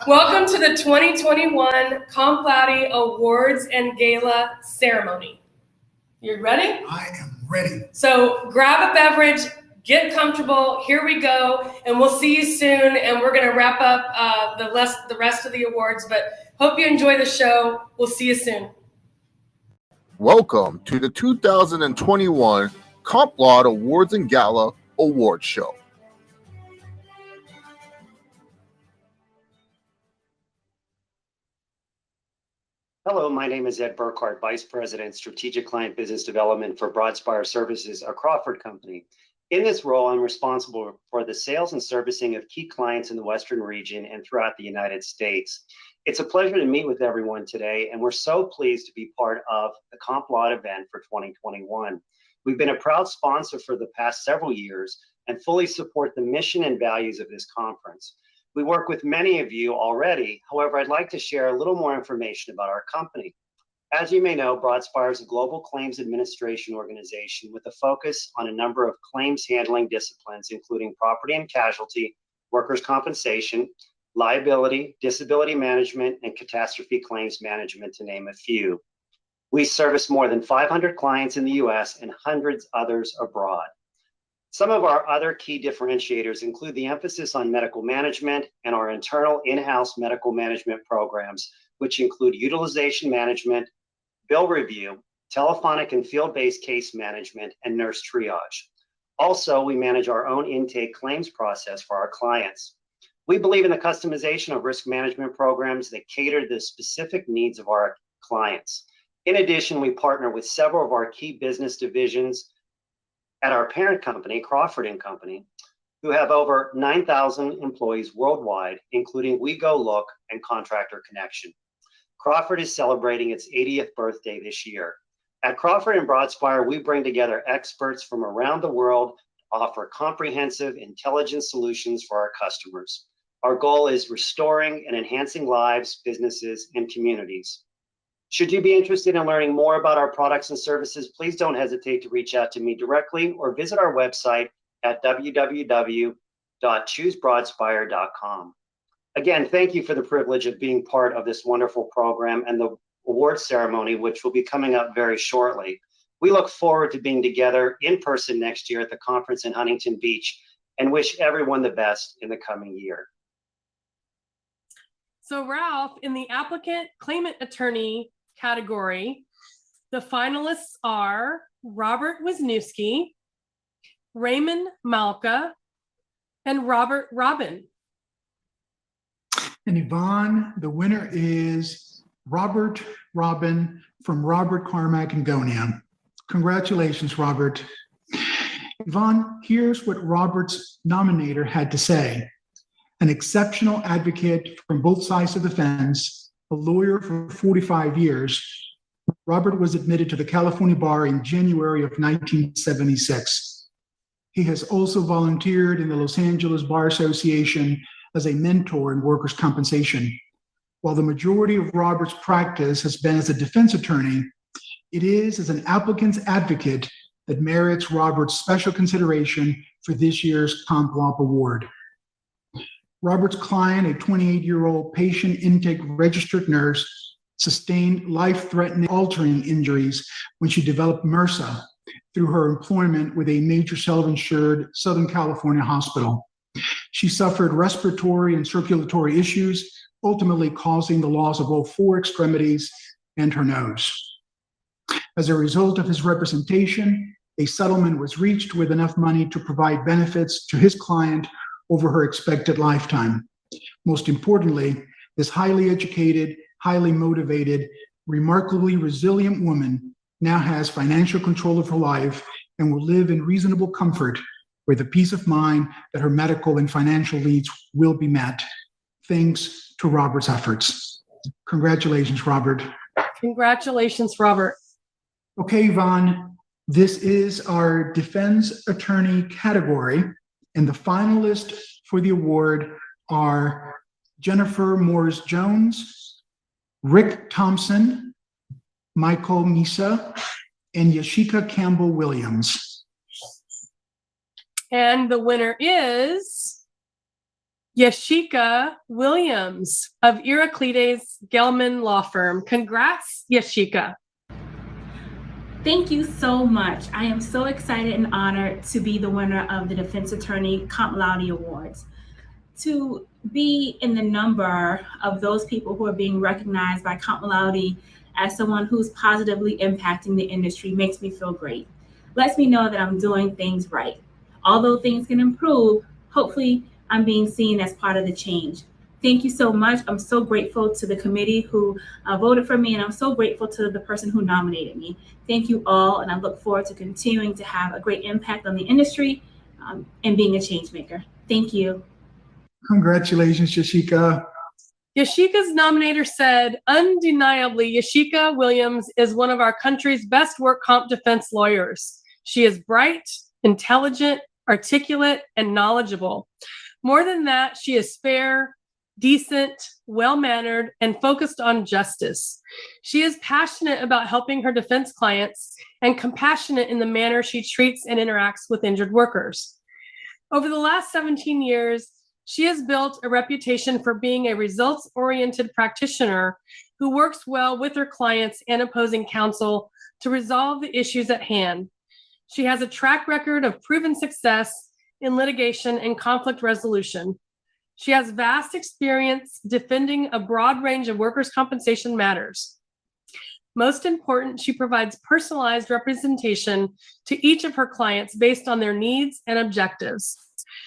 Welcome to the 2021 Comp Laude Awards and Gala ceremony. You ready? I am ready. So grab a beverage, get comfortable. Here we go, and we'll see you soon. And we're going to wrap up the rest of the awards. But hope you enjoy the show. We'll see you soon. Welcome to the 2021 Comp Laude Awards and Gala Award Show. Hello, my name is Ed Burkhardt, Vice President, Strategic Client Business Development for Broadspire Services, a Crawford company. In this role, I'm responsible for the sales and servicing of key clients in the Western region and throughout the United States. It's a pleasure to meet with everyone today, and we're so pleased to be part of the Comp Laude event for 2021. We've been a proud sponsor for the past several years and fully support the mission and values of this conference. We work with many of you already. However, I'd like to share a little more information about our company. As you may know, Broadspire is a global claims administration organization with a focus on a number of claims handling disciplines, including property and casualty, workers' compensation, liability, disability management, and catastrophe claims management, to name a few. We service more than 500 clients in the US and hundreds others abroad. Some of our other key differentiators include the emphasis on medical management and our internal in-house medical management programs, which include utilization management, bill review, telephonic and field-based case management, and nurse triage. Also, we manage our own intake claims process for our clients. We believe in the customization of risk management programs that cater to the specific needs of our clients. In addition, we partner with several of our key business divisions at our parent company, Crawford & Company, who have over 9,000 employees worldwide, including We Go Look and Contractor Connection. Crawford is celebrating its 80th birthday this year. At Crawford and Broadspire, we bring together experts from around the world to offer comprehensive, intelligent solutions for our customers. Our goal is restoring and enhancing lives, businesses, and communities. Should you be interested in learning more about our products and services, please don't hesitate to reach out to me directly or visit our website at www.choosebroadspire.com. Again, thank you for the privilege of being part of this wonderful program and the award ceremony, which will be coming up very shortly. We look forward to being together in person next year at the conference in Huntington Beach and wish everyone the best in the coming year. So Ralph, in the applicant claimant attorney category, the finalists are Robert Wisniewski, Raymond Malka, and Robert Robin. And Yvonne, the winner is Robert Robin from Robert Carmack and Gonia. Congratulations, Robert. Yvonne, here's what Robert's nominator had to say. An exceptional advocate from both sides of the fence, a lawyer for 45 years, Robert was admitted to the California bar in January of 1976. He has also volunteered in the Los Angeles Bar Association as a mentor in workers' compensation. While the majority of Robert's practice has been as a defense attorney, it is as an applicant's advocate that merits Robert's special consideration for this year's Comp Laude Award. Robert's client, a 28-year-old patient intake registered nurse, sustained life-threatening altering injuries when she developed MRSA through her employment with a major self-insured Southern California hospital. She suffered respiratory and circulatory issues, ultimately causing the loss of all 4 extremities and her nose. As a result of his representation, a settlement was reached with enough money to provide benefits to his client over her expected lifetime. Most importantly, this highly educated, highly motivated, remarkably resilient woman now has financial control of her life and will live in reasonable comfort with the peace of mind that her medical and financial needs will be met, thanks to Robert's efforts. Congratulations, Robert. Congratulations, Robert. Okay, Yvonne, this is our defense attorney category, and the finalists for the award are Jennifer Morris-Jones, Rick Thompson, Michael Misa, and Yashika Campbell-Williams. And the winner is Yashika Williams of Heraclides Gelman Law Firm. Congrats, Yashika. Thank you so much. I am so excited and honored to be the winner of the Defense Attorney Comp Laude Awards. To be in the number of those people who are being recognized by Comp Laude as someone who's positively impacting the industry makes me feel great. Lets me know that I'm doing things right. Although things can improve, hopefully I'm being seen as part of the change. Thank you so much. I'm so grateful to the committee who voted for me, and I'm so grateful to the person who nominated me. Thank you all, and I look forward to continuing to have a great impact on the industry and being a change maker. Thank you. Congratulations, Yashika. Yashika's nominator said, undeniably, Yashika Williams is one of our country's best work comp defense lawyers. She is bright, intelligent, articulate, and knowledgeable. More than that, she is fair, decent, well-mannered, and focused on justice. She is passionate about helping her defense clients and compassionate in the manner she treats and interacts with injured workers. Over the last 17 years, she has built a reputation for being a results-oriented practitioner who works well with her clients and opposing counsel to resolve the issues at hand. She has a track record of proven success in litigation and conflict resolution. She has vast experience defending a broad range of workers' compensation matters. Most important, she provides personalized representation to each of her clients based on their needs and objectives.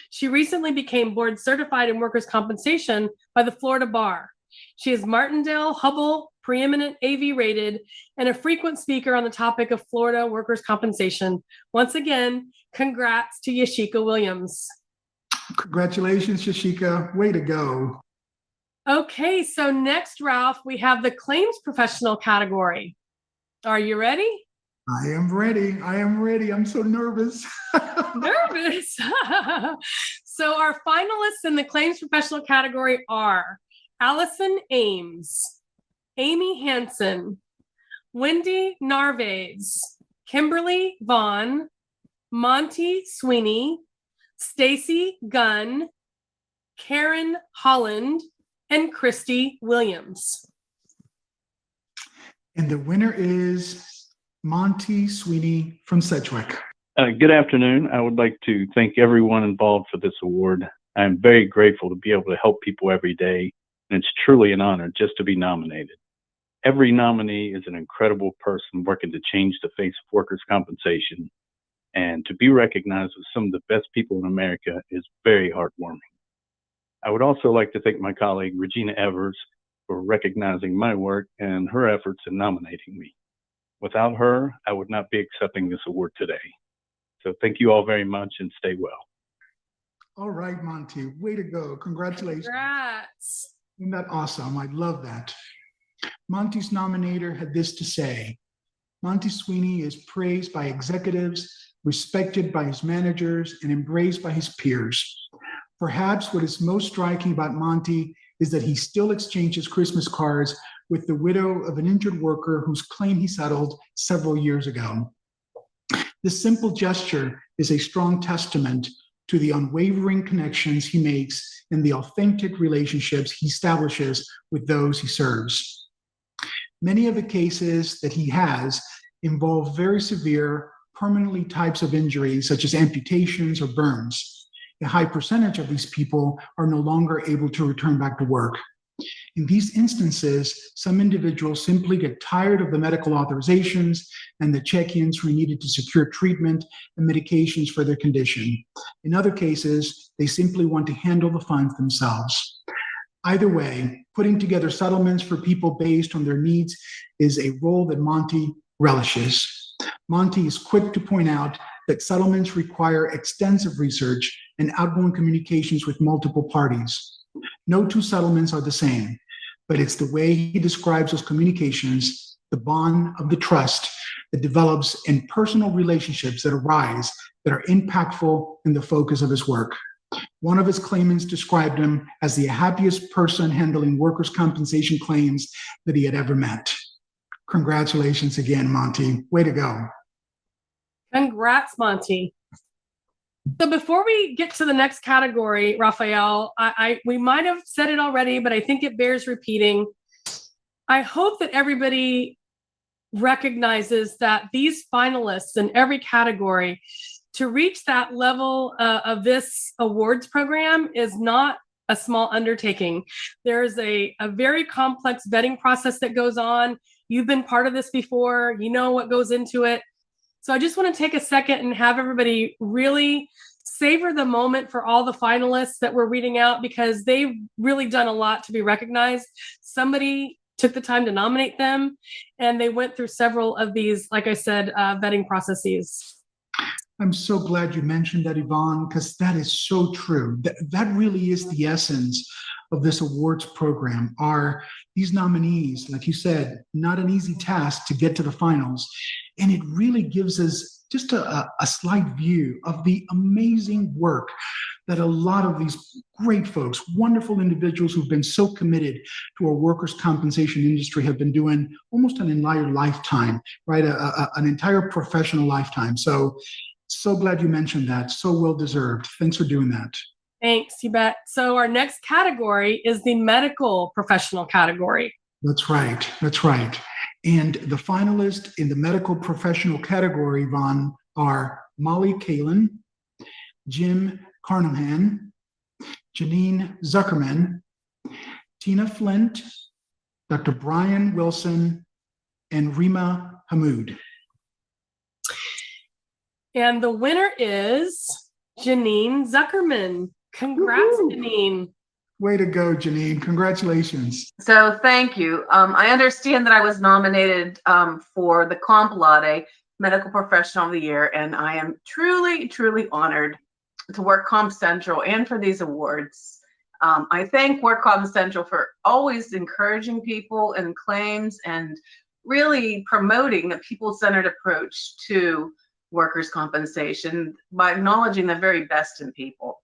She recently became board certified in workers' compensation by the Florida Bar. She is Martindale-Hubbell preeminent AV rated and a frequent speaker on the topic of Florida workers' compensation. Once again, congrats to Yashika Williams. Congratulations, Yashika. Way to go. Okay, so next, Ralph, we have the claims professional category. Are you ready? I am ready. I am ready. I'm so nervous. Nervous. So our finalists in the claims professional category are Allison Ames, Amy Hansen, Wendy Narvaez, Kimberly Vaughn, Monty Sweeney, Stacy Gunn, Karen Holland, and Christy Williams. And the winner is Monty Sweeney from Sedgwick. Good afternoon. I would like to thank everyone involved for this award. I'm very grateful to be able to help people every day, and it's truly an honor just to be nominated. Every nominee is an incredible person working to change the face of workers' compensation, and to be recognized with some of the best people in America is very heartwarming. I would also like to thank my colleague, Regina Evers, for recognizing my work and her efforts in nominating me. Without her, I would not be accepting this award today. So thank you all very much and stay well. All right, Monty, way to go. Congratulations. Congrats. Isn't that awesome? I love that. Monty's nominator had this to say: Monty Sweeney is praised by executives, respected by his managers, and embraced by his peers. Perhaps what is most striking about Monty is that he still exchanges Christmas cards with the widow of an injured worker whose claim he settled several years ago. This simple gesture is a strong testament to the unwavering connections he makes and the authentic relationships he establishes with those he serves. Many of the cases that he has involve very severe, permanently types of injuries, such as amputations or burns. A high percentage of these people are no longer able to return back to work. In these instances, some individuals simply get tired of the medical authorizations and the check-ins who are needed to secure treatment and medications for their condition. In other cases, they simply want to handle the funds themselves. Either way, putting together settlements for people based on their needs is a role that Monty relishes. Monty is quick to point out that settlements require extensive research and outgoing communications with multiple parties. No two settlements are the same, but it's the way he describes those communications, the bond of the trust that develops in personal relationships that arise, that are impactful in the focus of his work. One of his claimants described him as the happiest person handling workers' compensation claims that he had ever met. Congratulations again, Monty. Way to go. Congrats, Monty. So before we get to the next category, Raphael, we might have said it already, but I think it bears repeating. I hope that everybody recognizes that these finalists in every category, to reach that level of this awards program, is not a small undertaking. There's a very complex vetting process that goes on. You've been part of this before, you know what goes into it. So I just want to take a second and have everybody really savor the moment for all the finalists that we're reading out, because they've really done a lot to be recognized. Somebody took the time to nominate them, and they went through several of these, like I said, vetting processes. I'm so glad you mentioned that, Yvonne, because that is so true. That really is the essence of this awards program. Are these nominees, like you said, not an easy task to get to the finals. And it really gives us just a slight view of the amazing work that a lot of these great folks, wonderful individuals who've been so committed to our workers' compensation industry have been doing almost an entire lifetime, right? An entire professional lifetime. So glad you mentioned that. So well deserved. Thanks for doing that. Thanks, you bet. So our next category is the medical professional category. That's right. That's right. And the finalists in the medical professional category, Yvonne, are Molly Kalin, Jim Carnahan, Janine Zuckerman, Tina Flint, Dr. Brian Wilson, and Rima Hamoud. And the winner is Janine Zuckerman. Congrats, Woo-hoo. Janine. Way to go, Janine. Congratulations. So thank you. I understand that I was nominated for the Comp Laude Medical Professional of the Year, and I am truly, truly honored to work Comp Central and for these awards. I thank Work Comp Central for always encouraging people and claims and really promoting a people-centered approach to workers' compensation by acknowledging the very best in people.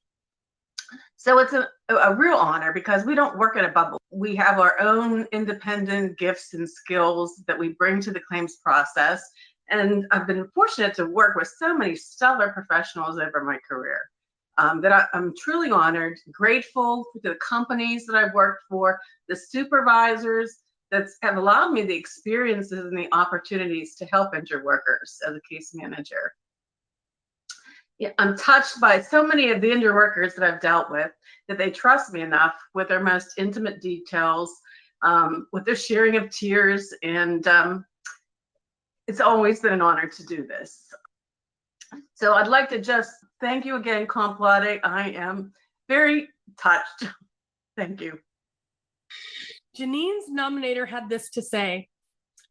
So it's a real honor because we don't work in a bubble. We have our own independent gifts and skills that we bring to the claims process. And I've been fortunate to work with so many stellar professionals over my career that I'm truly honored, grateful to the companies that I've worked for, the supervisors that have allowed me the experiences and the opportunities to help injured workers as a case manager. Yeah, I'm touched by so many of the injured workers that I've dealt with that they trust me enough with their most intimate details, with their sharing of tears, and it's always been an honor to do this. So I'd like to just thank you again, Comp Laude. I am very touched. Thank you. Janine's nominator had this to say.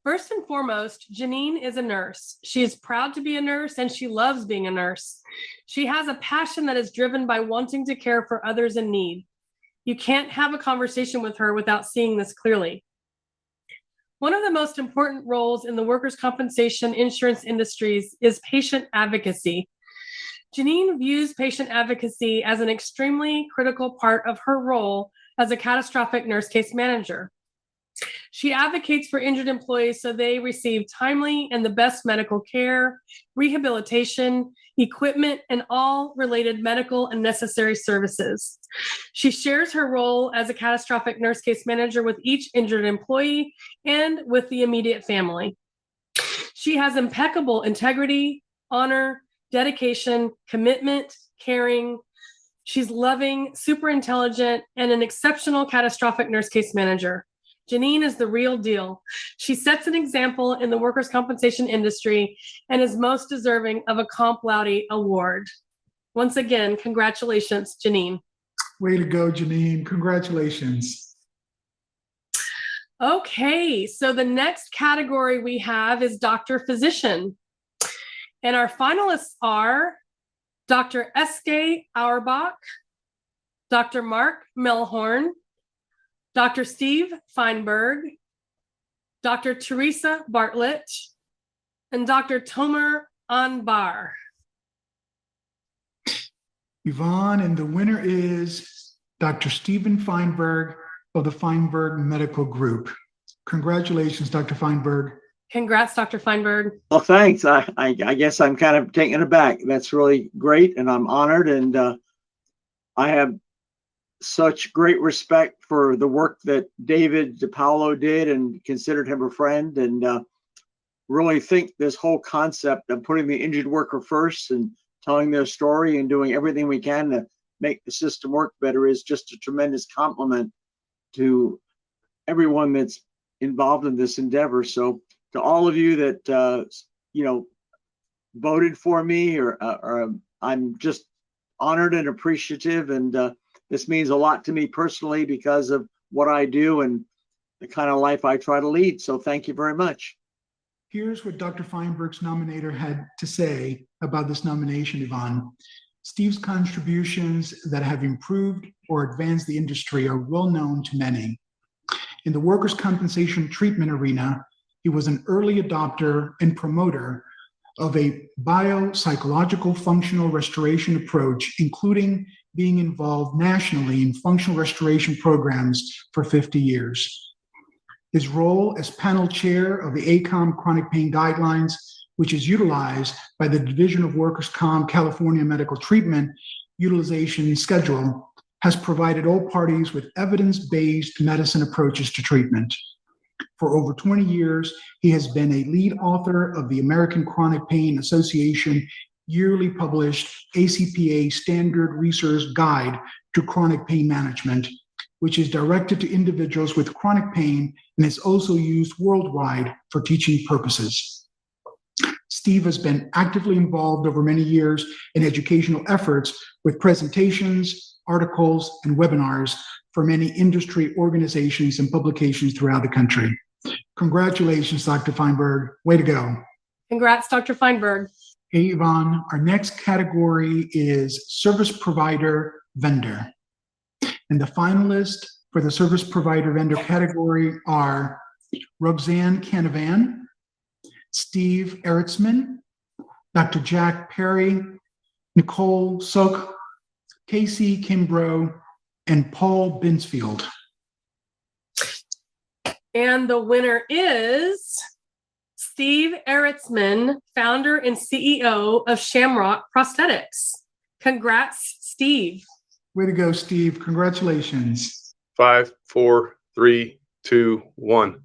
First and foremost, Janine is a nurse. She is proud to be a nurse and she loves being a nurse. She has a passion that is driven by wanting to care for others in need. You can't have a conversation with her without seeing this clearly. One of the most important roles in the workers' compensation insurance industries is patient advocacy. Janine views patient advocacy as an extremely critical part of her role as a catastrophic nurse case manager. She advocates for injured employees so they receive timely and the best medical care, rehabilitation, equipment, and all related medical and necessary services. She shares her role as a catastrophic nurse case manager with each injured employee and with the immediate family. She has impeccable integrity, honor, dedication, commitment, caring. She's loving, super intelligent, and an exceptional catastrophic nurse case manager. Janine is the real deal. She sets an example in the workers' compensation industry and is most deserving of a Comp Laude award. Once again, congratulations, Janine. Way to go, Janine. Congratulations. Okay, so the next category we have is Dr. Physician. And our finalists are Dr. Eske Auerbach, Dr. Mark Melhorn, Dr. Steve Feinberg, Dr. Teresa Bartlett, and Dr. Tomer Anbar. Yvonne, and the winner is Dr. Stephen Feinberg of the Feinberg Medical Group. Congratulations, Dr. Feinberg. Congrats, Dr. Feinberg. Well, thanks. I guess I'm kind of taken aback. That's really great, and I'm honored. And I have such great respect for the work that David DiPaolo did, and considered him a friend. And really think this whole concept of putting the injured worker first and telling their story and doing everything we can to make the system work better is just a tremendous compliment to everyone that's involved in this endeavor. So to all of you that voted for me, or I'm just honored and appreciative, and this means a lot to me personally because of what I do and the kind of life I try to lead. So thank you very much. Here's what Dr. Feinberg's nominator had to say about this nomination, Yvonne. Steve's contributions that have improved or advanced the industry are well known to many. In the workers' compensation treatment arena, he was an early adopter and promoter of a biopsychological functional restoration approach, including being involved nationally in functional restoration programs for 50 years. His role as panel chair of the ACOM Chronic Pain Guidelines, which is utilized by the Division of Workers' Comp California Medical Treatment Utilization Schedule, has provided all parties with evidence-based medicine approaches to treatment. For over 20 years, he has been a lead author of the American Chronic Pain Association yearly published ACPA Standard Research Guide to Chronic Pain Management, which is directed to individuals with chronic pain and is also used worldwide for teaching purposes. Steve has been actively involved over many years in educational efforts with presentations, articles, and webinars for many industry organizations and publications throughout the country. Congratulations, Dr. Feinberg. Way to go. Congrats, Dr. Feinberg. Hey, Yvonne, our next category is service provider vendor. And the finalists for the service provider vendor category are Roxanne Canavan, Steve Eritzman, Dr. Jack Perry, Nicole Sook, Casey Kimbrough, and Paul Binsfield. And the winner is Steve Eritzman, founder and CEO of Shamrock Prosthetics. Congrats, Steve. Way to go, Steve. Congratulations. 5, 4, 3, 2, 1.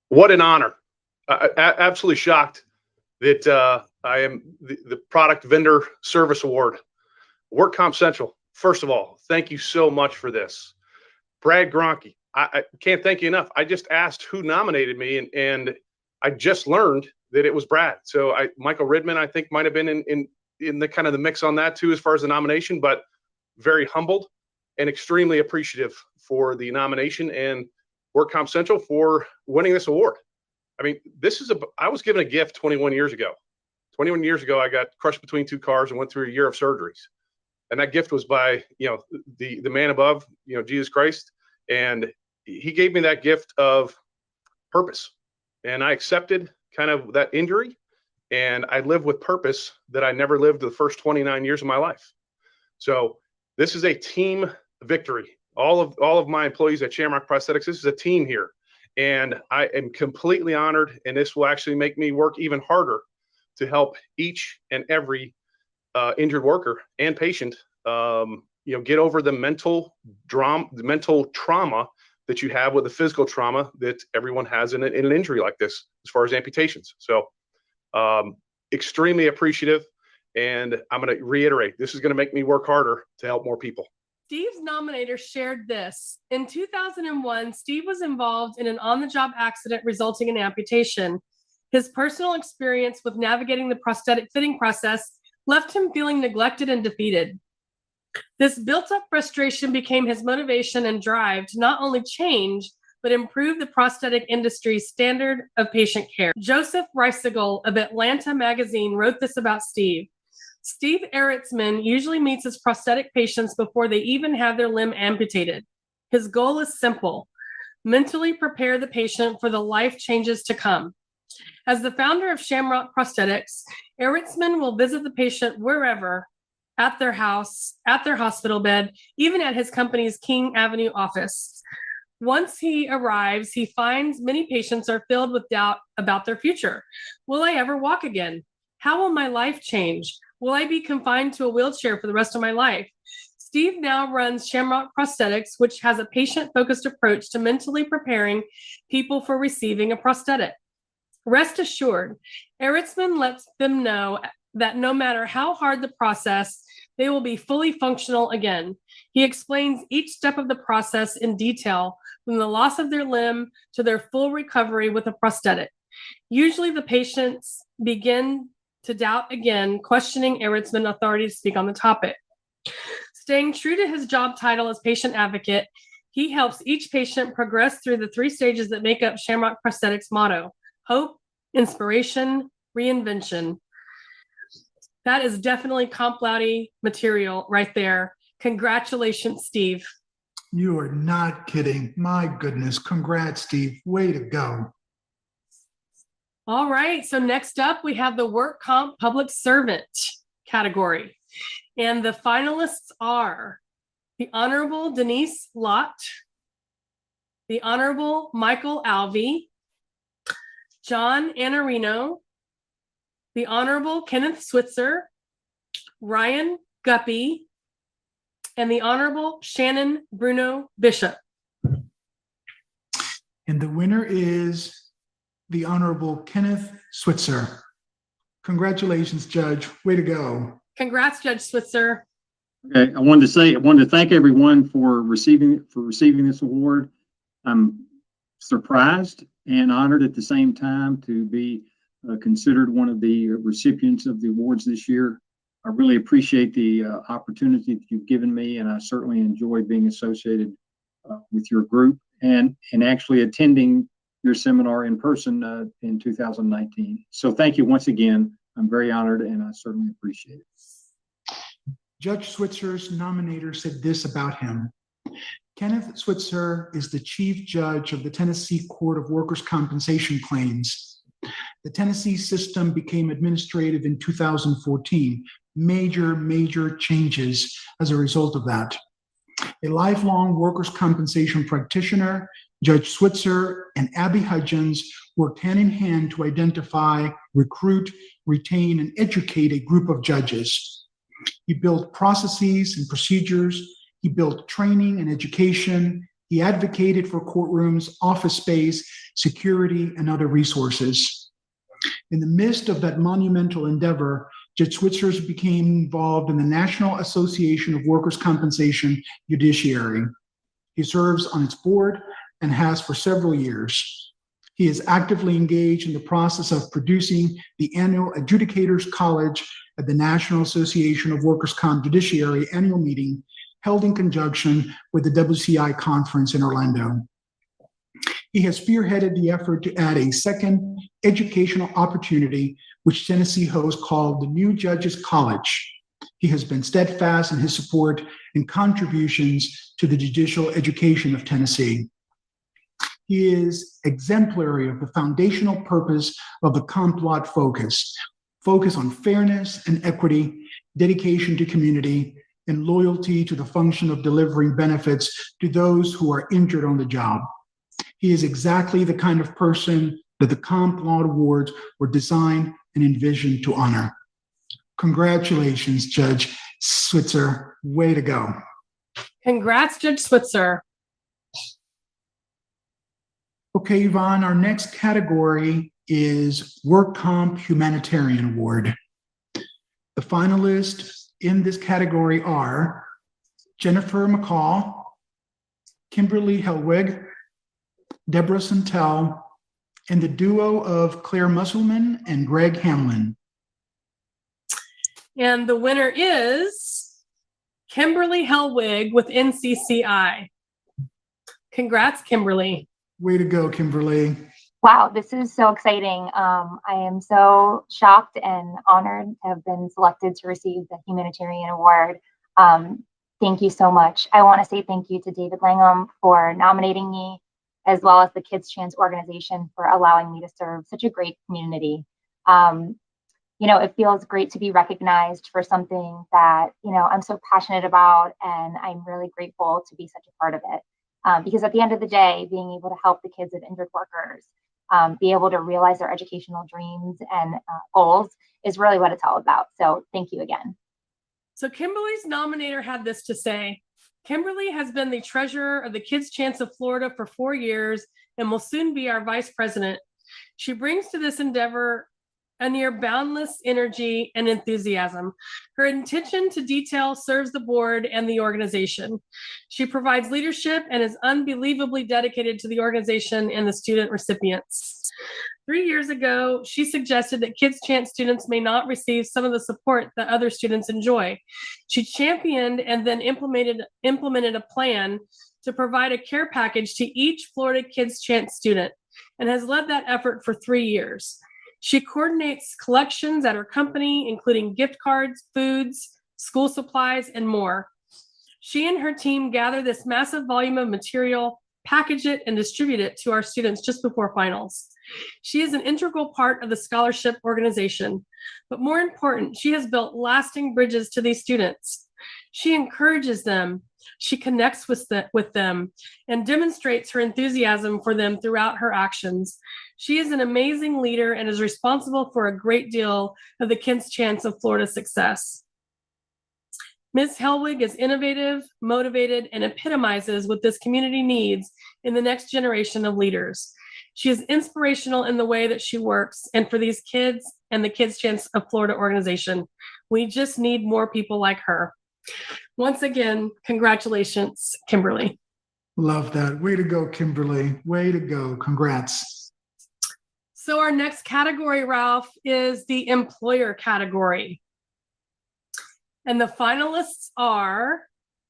What an honor. Absolutely shocked that I am the Product Vendor Service Award. Work Comp Central, first of all, thank you so much for this. Brad Gronke, I can't thank you enough. I just asked who nominated me, and I just learned that it was Brad. So Michael Ridman, I think, might have been in the kind of the mix on that too, as far as the nomination, but very humbled and extremely appreciative for the nomination, and Work Comp Central for winning this award. I mean, I was given a gift 21 years ago. 21 years ago, I got crushed between two cars and went through a year of surgeries. And that gift was by, the man above, Jesus Christ. And he gave me that gift of purpose. And I accepted kind of that injury. And I live with purpose that I never lived the first 29 years of my life. So this is a team victory. All of my employees at Shamrock Prosthetics, this is a team here. And I am completely honored. And this will actually make me work even harder to help each and every injured worker and patient, get over the mental trauma that you have with the physical trauma that everyone has in an injury like this, as far as amputations. So extremely appreciative. And I'm going to reiterate, this is going to make me work harder to help more people. Steve's nominator shared this. In 2001, Steve was involved in an on-the-job accident resulting in amputation. His personal experience with navigating the prosthetic fitting process left him feeling neglected and defeated. This built-up frustration became his motivation and drive to not only change, but improve the prosthetic industry's standard of patient care. Joseph Reisigal of Atlanta Magazine wrote this about Steve. Steve Eritzman usually meets his prosthetic patients before they even have their limb amputated. His goal is simple: mentally prepare the patient for the life changes to come. As the founder of Shamrock Prosthetics, Eritzman will visit the patient wherever, at their house, at their hospital bed, even at his company's King Avenue office. Once he arrives, he finds many patients are filled with doubt about their future. Will I ever walk again? How will my life change? Will I be confined to a wheelchair for the rest of my life? Steve now runs Shamrock Prosthetics, which has a patient-focused approach to mentally preparing people for receiving a prosthetic. Rest assured, Eritzman lets them know that no matter how hard the process, they will be fully functional again. He explains each step of the process in detail, from the loss of their limb to their full recovery with a prosthetic. Usually the patients begin to doubt again, questioning Eritzman authority to speak on the topic. Staying true to his job title as patient advocate, he helps each patient progress through the 3 stages that make up Shamrock Prosthetics' motto: hope, inspiration, reinvention. That is definitely Comp Laude material right there. Congratulations, Steve. You are not kidding. My goodness. Congrats, Steve. Way to go. All right. So next up, we have the work comp public servant category. And the finalists are the Honorable Denise Laude, the Honorable Michael Alvey, John Anarino, the Honorable Kenneth Switzer, Ryan Guppy, and the Honorable Shannon Bruno Bishop. And the winner is the Honorable Kenneth Switzer. Congratulations, Judge. Way to go. Congrats, Judge Switzer. Okay, I wanted to thank everyone for receiving this award. I'm surprised and honored at the same time to be considered one of the recipients of the awards this year. I really appreciate the opportunity that you've given me, and I certainly enjoy being associated with your group and actually attending your seminar in person in 2019. So thank you once again. I'm very honored, and I certainly appreciate it. Judge Switzer's nominator said this about him. Kenneth Switzer is the Chief Judge of the Tennessee Court of Workers' Compensation Claims. The Tennessee system became administrative in 2014. Major changes as a result of that. A lifelong workers' compensation practitioner, Judge Switzer and Abby Hudgens worked hand in hand to identify, recruit, retain, and educate a group of judges. He built processes and procedures. He built training and education. He advocated for courtrooms, office space, security, and other resources. In the midst of that monumental endeavor, Judge Switzer became involved in the National Association of Workers' Compensation Judiciary. He serves on its board and has for several years. He is actively engaged in the process of producing the annual Adjudicators College at the National Association of Workers' Comp Judiciary annual meeting held in conjunction with the WCI conference in Orlando. He has spearheaded the effort to add a second educational opportunity, which Tennessee hosts, called the New Judges College. He has been steadfast in his support and contributions to the judicial education of Tennessee. He is exemplary of the foundational purpose of the Comp Laude focus on fairness and equity, dedication to community, and loyalty to the function of delivering benefits to those who are injured on the job. He is exactly the kind of person that the Comp Laude Awards were designed and envisioned to honor. Congratulations, Judge Switzer. Way to go. Congrats, Judge Switzer. Okay, Yvonne, our next category is Work Comp Humanitarian Award. The finalists in this category are Jennifer McCall, Kimberly Helwig, Deborah Santel, and the duo of Claire Musselman and Greg Hamlin. And the winner is Kimberly Helwig with NCCI. Congrats, Kimberly. Way to go, Kimberly. Wow, this is so exciting. I am so shocked and honored to have been selected to receive the Humanitarian Award. Thank you so much. I want to say thank you to David Langham for nominating me, as well as the Kids Chance organization for allowing me to serve such a great community. It feels great to be recognized for something that, I'm so passionate about, and I'm really grateful to be such a part of it. Because at the end of the day, being able to help the kids of injured workers be able to realize their educational dreams and goals is really what it's all about. So thank you again. So Kimberly's nominator had this to say: Kimberly has been the treasurer of the Kids Chance of Florida for 4 years and will soon be our vice president. She brings to this endeavor a near boundless energy and enthusiasm. Her attention to detail serves the board and the organization. She provides leadership and is unbelievably dedicated to the organization and the student recipients. 3 years ago, she suggested that Kids Chance students may not receive some of the support that other students enjoy. She championed and then implemented a plan to provide a care package to each Florida Kids Chance student and has led that effort for 3 years. She coordinates collections at her company, including gift cards, foods, school supplies, and more. She and her team gather this massive volume of material, package it, and distribute it to our students just before finals. She is an integral part of the scholarship organization, but more important, she has built lasting bridges to these students. She encourages them, she connects with them, and demonstrates her enthusiasm for them throughout her actions. She is an amazing leader and is responsible for a great deal of the Kids Chance of Florida success. Ms. Helwig is innovative, motivated, and epitomizes what this community needs in the next generation of leaders. She is inspirational in the way that she works, and for these kids and the Kids Chance of Florida organization, we just need more people like her. Once again, congratulations, Kimberly. Love that. Way to go, Kimberly. Way to go. Congrats. So our next category, Ralph, is the employer category. And the finalists are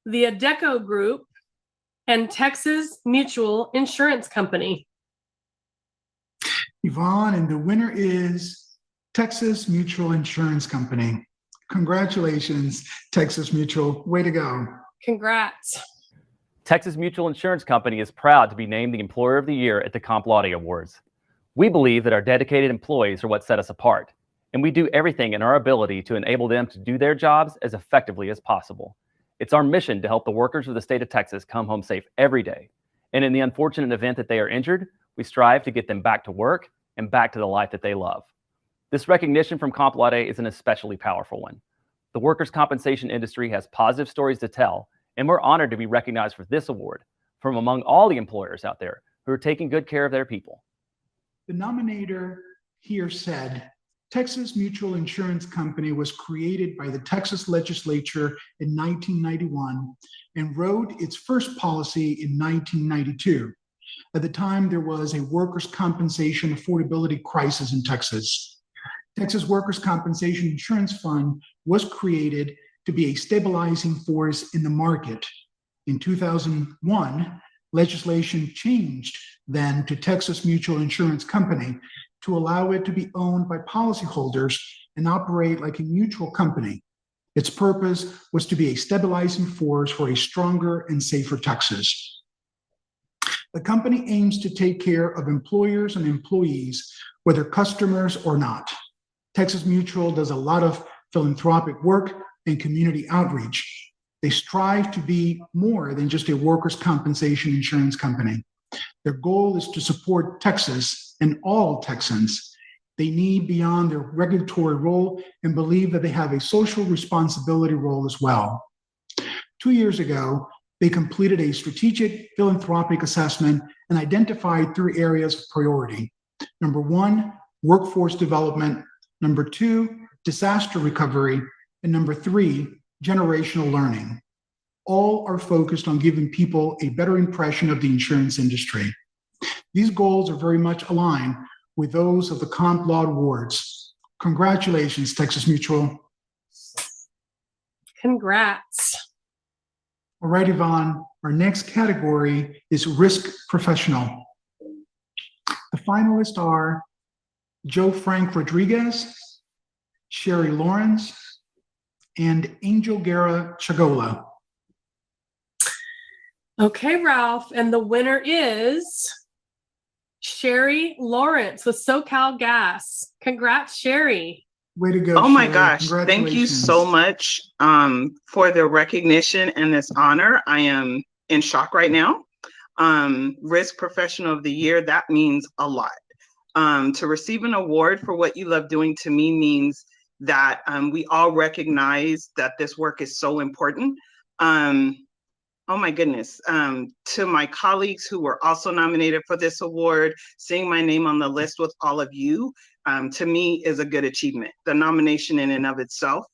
the Adecco Group and Texas Mutual Insurance Company. Yvonne, and the winner is Texas Mutual Insurance Company. Congratulations, Texas Mutual. Way to go. Congrats. Texas Mutual Insurance Company is proud to be named the Employer of the Year at the Comp Laude Awards. We believe that our dedicated employees are what set us apart, and we do everything in our ability to enable them to do their jobs as effectively as possible. It's our mission to help the workers of the state of Texas come home safe every day. And in the unfortunate event that they are injured, we strive to get them back to work and back to the life that they love. This recognition from Comp Laude is an especially powerful one. The workers' compensation industry has positive stories to tell, and we're honored to be recognized for this award from among all the employers out there who are taking good care of their people. The nominator here said, Texas Mutual Insurance Company was created by the Texas legislature in 1991 and wrote its first policy in 1992. At the time, there was a workers' compensation affordability crisis in Texas. Texas Workers' Compensation Insurance Fund was created to be a stabilizing force in the market. In 2001, legislation changed then to Texas Mutual Insurance Company to allow it to be owned by policyholders and operate like a mutual company. Its purpose was to be a stabilizing force for a stronger and safer Texas. The company aims to take care of employers and employees, whether customers or not. Texas Mutual does a lot of philanthropic work and community outreach. They strive to be more than just a workers' compensation insurance company. Their goal is to support Texas and all Texans. They need beyond their regulatory role and believe that they have a social responsibility role as well. 2 years ago, they completed a strategic philanthropic assessment and identified 3 areas of priority. Number 1, workforce development. Number 2, disaster recovery. And number 3, generational learning. All are focused on giving people a better impression of the insurance industry. These goals are very much aligned with those of the Comp Laude Awards. Congratulations, Texas Mutual. Congrats. All right, Yvonne, our next category is risk professional. The finalists are Joe Frank Rodriguez, Sherry Lawrence, and Angel Guerra Chagola. Okay, Ralph, and the winner is Sherry Lawrence with SoCal Gas. Congrats, Sherry. Way to go, Oh my Sherry. gosh, thank you so much for the recognition and this honor. I am in shock right now. Risk Professional of the Year, that means a lot. To receive an award for what you love doing to me means that we all recognize that this work is so important. Oh my goodness. To my colleagues who were also nominated for this award, seeing my name on the list with all of you, to me is a good achievement. The nomination in and of itself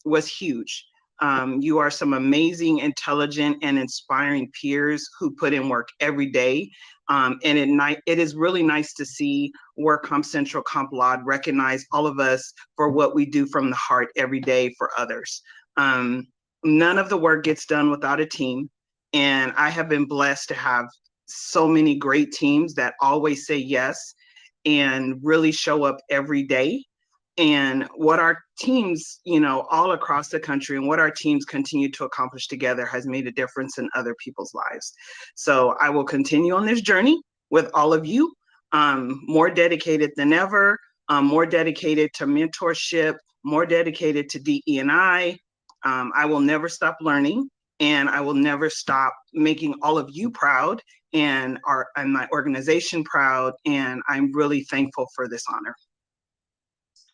was huge. You are some amazing, intelligent, and inspiring peers who put in work every day. And it is really nice to see where Comp Central, Comp Laude recognize all of us for what we do from the heart every day for others. None of the work gets done without a team. And I have been blessed to have so many great teams that always say yes and really show up every day. And what our teams, all across the country and what our teams continue to accomplish together has made a difference in other people's lives. So I will continue on this journey with all of you, more dedicated than ever, more dedicated to mentorship, more dedicated to DE&I. I will never stop learning, and I will never stop making all of you proud and my organization proud. And I'm really thankful for this honor.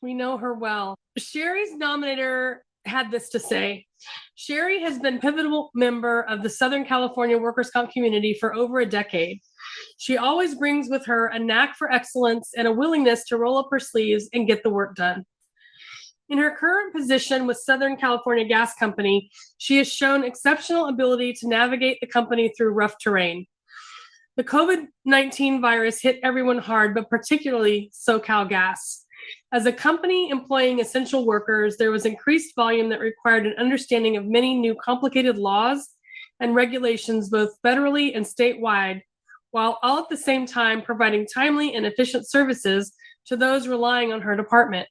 We know her well. Sherry's nominator had this to say. Sherry has been a pivotal member of the Southern California workers' comp community for over a decade. She always brings with her a knack for excellence and a willingness to roll up her sleeves and get the work done. In her current position with Southern California Gas Company, she has shown exceptional ability to navigate the company through rough terrain. The COVID-19 virus hit everyone hard, but particularly SoCal Gas. As a company employing essential workers, there was increased volume that required an understanding of many new complicated laws and regulations, both federally and statewide, while all at the same time providing timely and efficient services to those relying on her department.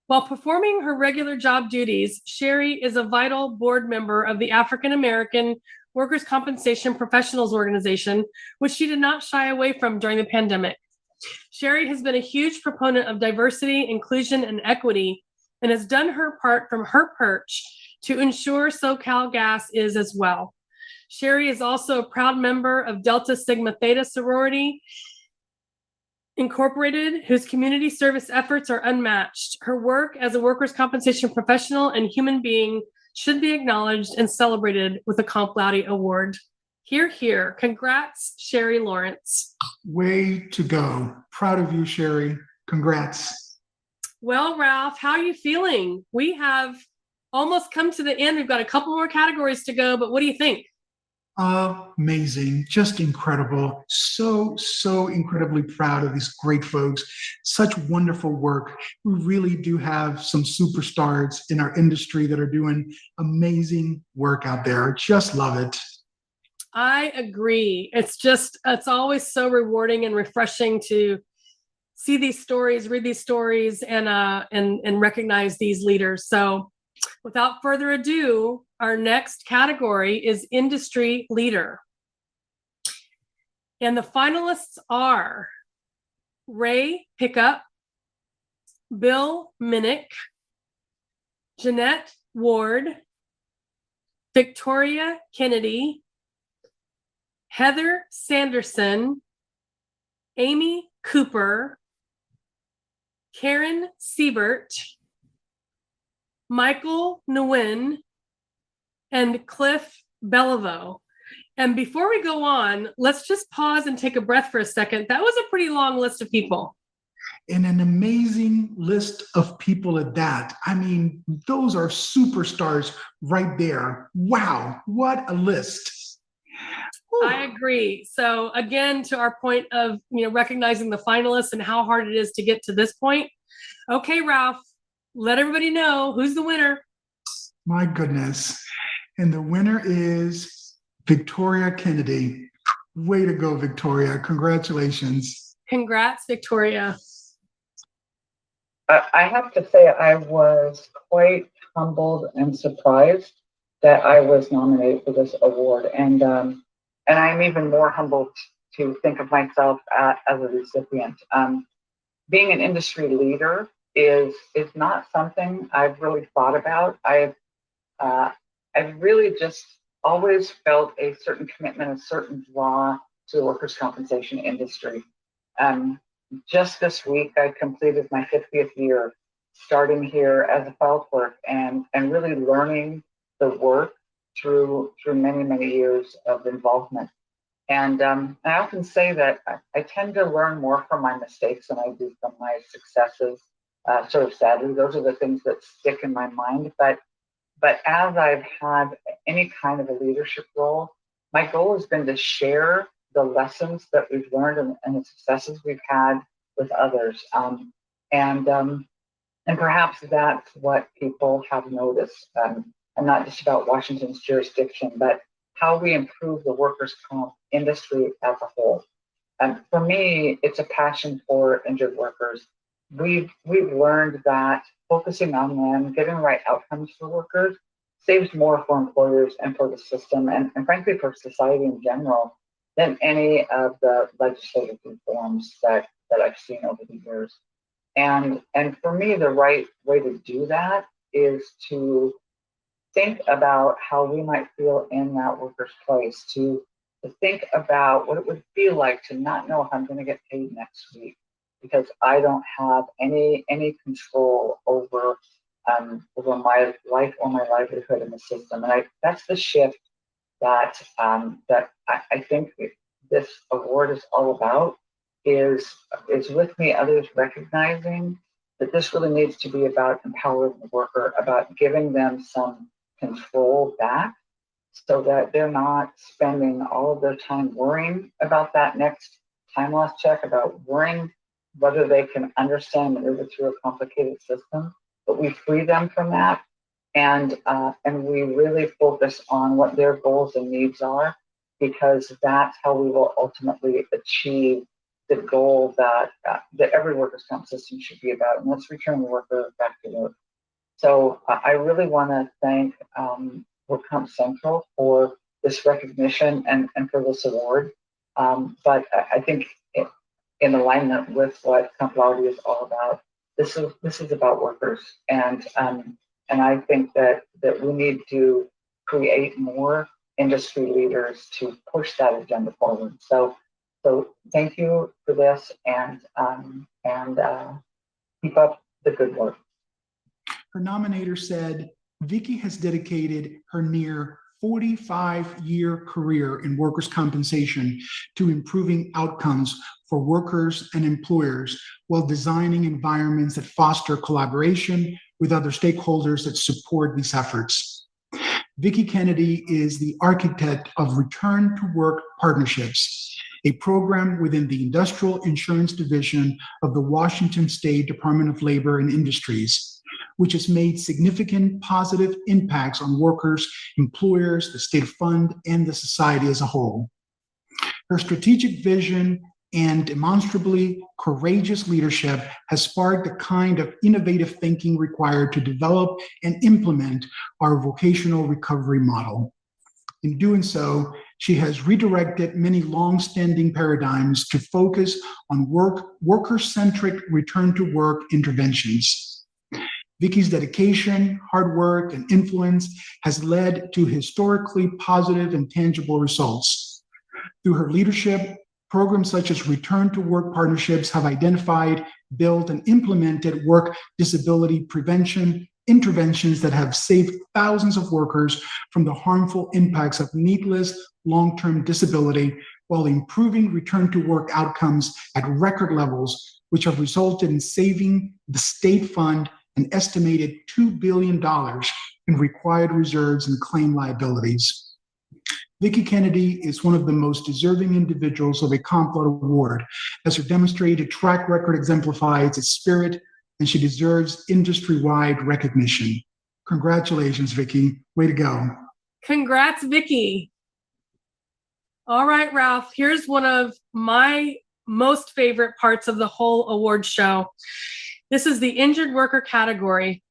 While performing her regular job duties, Sherry is a vital board member of the African American Workers' Compensation Professionals Organization, which she did not shy away from during the pandemic. Sherry has been a huge proponent of diversity, inclusion, and equity, and has done her part from her perch to ensure SoCal Gas is as well. Sherry is also a proud member of Delta Sigma Theta Sorority Incorporated, whose community service efforts are unmatched. Her work as a workers' compensation professional and human being should be acknowledged and celebrated with a Comp Laude Award. Hear, hear. Congrats, Sherry Lawrence. Way to go. Proud of you, Sherry. Congrats. Well, Ralph, how are you feeling? We have almost come to the end. We've got a couple more categories to go, but what do you think? Amazing. Just incredible. So incredibly proud of these great folks. Such wonderful work. We really do have some superstars in our industry that are doing amazing work out there. Just love it. I agree. It's always so rewarding and refreshing to see these stories, read these stories, and recognize these leaders. So without further ado, our next category is Industry Leader. And the finalists are Ray Pickup, Bill Minnick, Jeanette Ward, Victoria Kennedy, Heather Sanderson, Amy Cooper, Karen Siebert, Michael Nguyen, and Cliff Beliveau. And before we go on, let's just pause and take a breath for a second. That was a pretty long list of people. And an amazing list of people at that. I mean, those are superstars right there. Wow, what a list. Whew. I agree. So again, to our point of recognizing the finalists and how hard it is to get to this point. Okay, Ralph, let everybody know who's the winner. My goodness. And the winner is Victoria Kennedy. Way to go, Victoria. Congratulations. Congrats, Victoria. I have to say I was quite humbled and surprised that I was nominated for this award. And I'm even more humbled to think of myself as a recipient. Being an industry leader is not something I've really thought about. I've really just always felt a certain commitment, a certain draw to the workers' compensation industry. Just this week, I completed my 50th year starting here as a file clerk and really learning the work through many, many years of involvement. And I often say that I tend to learn more from my mistakes than I do from my successes. Sort of sadly, those are the things that stick in my mind. But as I've had any kind of a leadership role, my goal has been to share the lessons that we've learned and the successes we've had with others. And perhaps that's what people have noticed. And not just about Washington's jurisdiction, but how we improve the workers' comp industry as a whole. And for me, it's a passion for injured workers. We've learned that focusing on them, getting the right outcomes for workers, saves more for employers and for the system, and frankly for society in general, than any of the legislative reforms that I've seen over the years. And for me, the right way to do that is to think about how we might feel in that worker's place, to think about what it would feel like to not know how I'm going to get paid next week, because I don't have any control over my life or my livelihood in the system. And that's the shift that I think this award is all about, is with me others recognizing that this really needs to be about empowering the worker, about giving them some control back so that they're not spending all of their time worrying about that next time loss check, about worrying whether they can understand and maneuver through a complicated system. But we free them from that, and we really focus on what their goals and needs are, because that's how we will ultimately achieve the goal that every workers' comp system should be about, and that's returning the worker back to work. So I really want to thank Work Comp Central for this recognition and for this award. But I think in alignment with what Comp Laude is all about, this is about workers, and I think that we need to create more industry leaders to push that agenda forward. So thank you for this, and keep up the good work. Her nominator said, Vicki has dedicated her near 45-year career in workers' compensation to improving outcomes for workers and employers while designing environments that foster collaboration with other stakeholders that support these efforts. Vicki Kennedy is the architect of Return to Work Partnerships, a program within the Industrial Insurance Division of the Washington State Department of Labor and Industries, which has made significant positive impacts on workers, employers, the state fund, and the society as a whole. Her strategic vision and demonstrably courageous leadership has sparked the kind of innovative thinking required to develop and implement our vocational recovery model. In doing so, she has redirected many long-standing paradigms to focus on worker-centric return-to-work interventions. Vicki's dedication, hard work, and influence has led to historically positive and tangible results. Through her leadership, programs such as Return to Work Partnerships have identified, built, and implemented work disability prevention interventions that have saved thousands of workers from the harmful impacts of needless long-term disability while improving return to work outcomes at record levels, which have resulted in saving the state fund an estimated $2 billion in required reserves and claim liabilities. Vicki Kennedy is one of the most deserving individuals of a Comp Laude Award, as her demonstrated track record exemplifies its spirit, and she deserves industry-wide recognition. Congratulations, Vicki. Way to go. Congrats, Vicki. All right, Ralph, here's one of my most favorite parts of the whole award show. This is the injured worker category.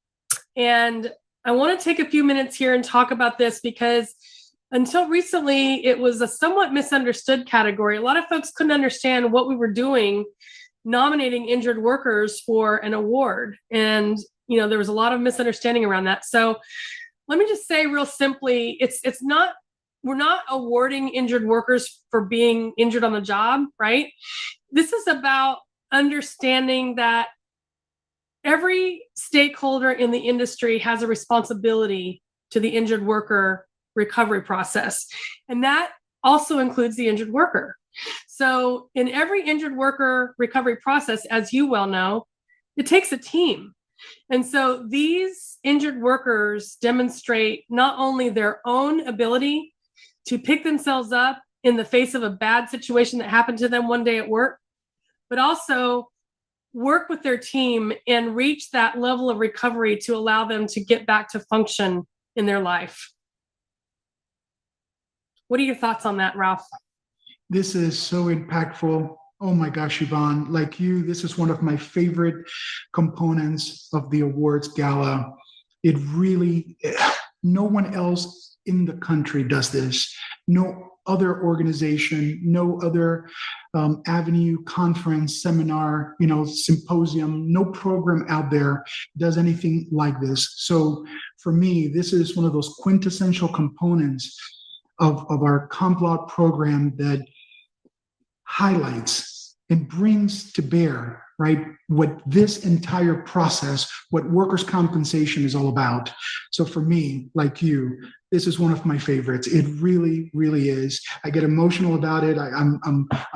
And I want to take a few minutes here and talk about this because until recently, it was a somewhat misunderstood category. A lot of folks couldn't understand what we were doing nominating injured workers for an award. And, there was a lot of misunderstanding around that. So let me just say real simply, it's not we're not awarding injured workers for being injured on the job, right? This is about understanding that every stakeholder in the industry has a responsibility to the injured worker recovery process. And that also includes the injured worker. So in every injured worker recovery process, as you well know, it takes a team. And so these injured workers demonstrate not only their own ability to pick themselves up in the face of a bad situation that happened to them one day at work, but also work with their team and reach that level of recovery to allow them to get back to function in their life. What are your thoughts on that, Ralph? This is so impactful. Oh my gosh, Yvonne, like you, this is one of my favorite components of the awards gala. It really, no one else in the country does this. No other organization, no other avenue, conference, seminar, symposium, no program out there does anything like this. So for me, this is one of those quintessential components of our comp law program that highlights and brings to bear, right, what this entire process, what workers' compensation is all about. So for me, like you, this is one of my favorites. It really, really is. I get emotional about it. I'm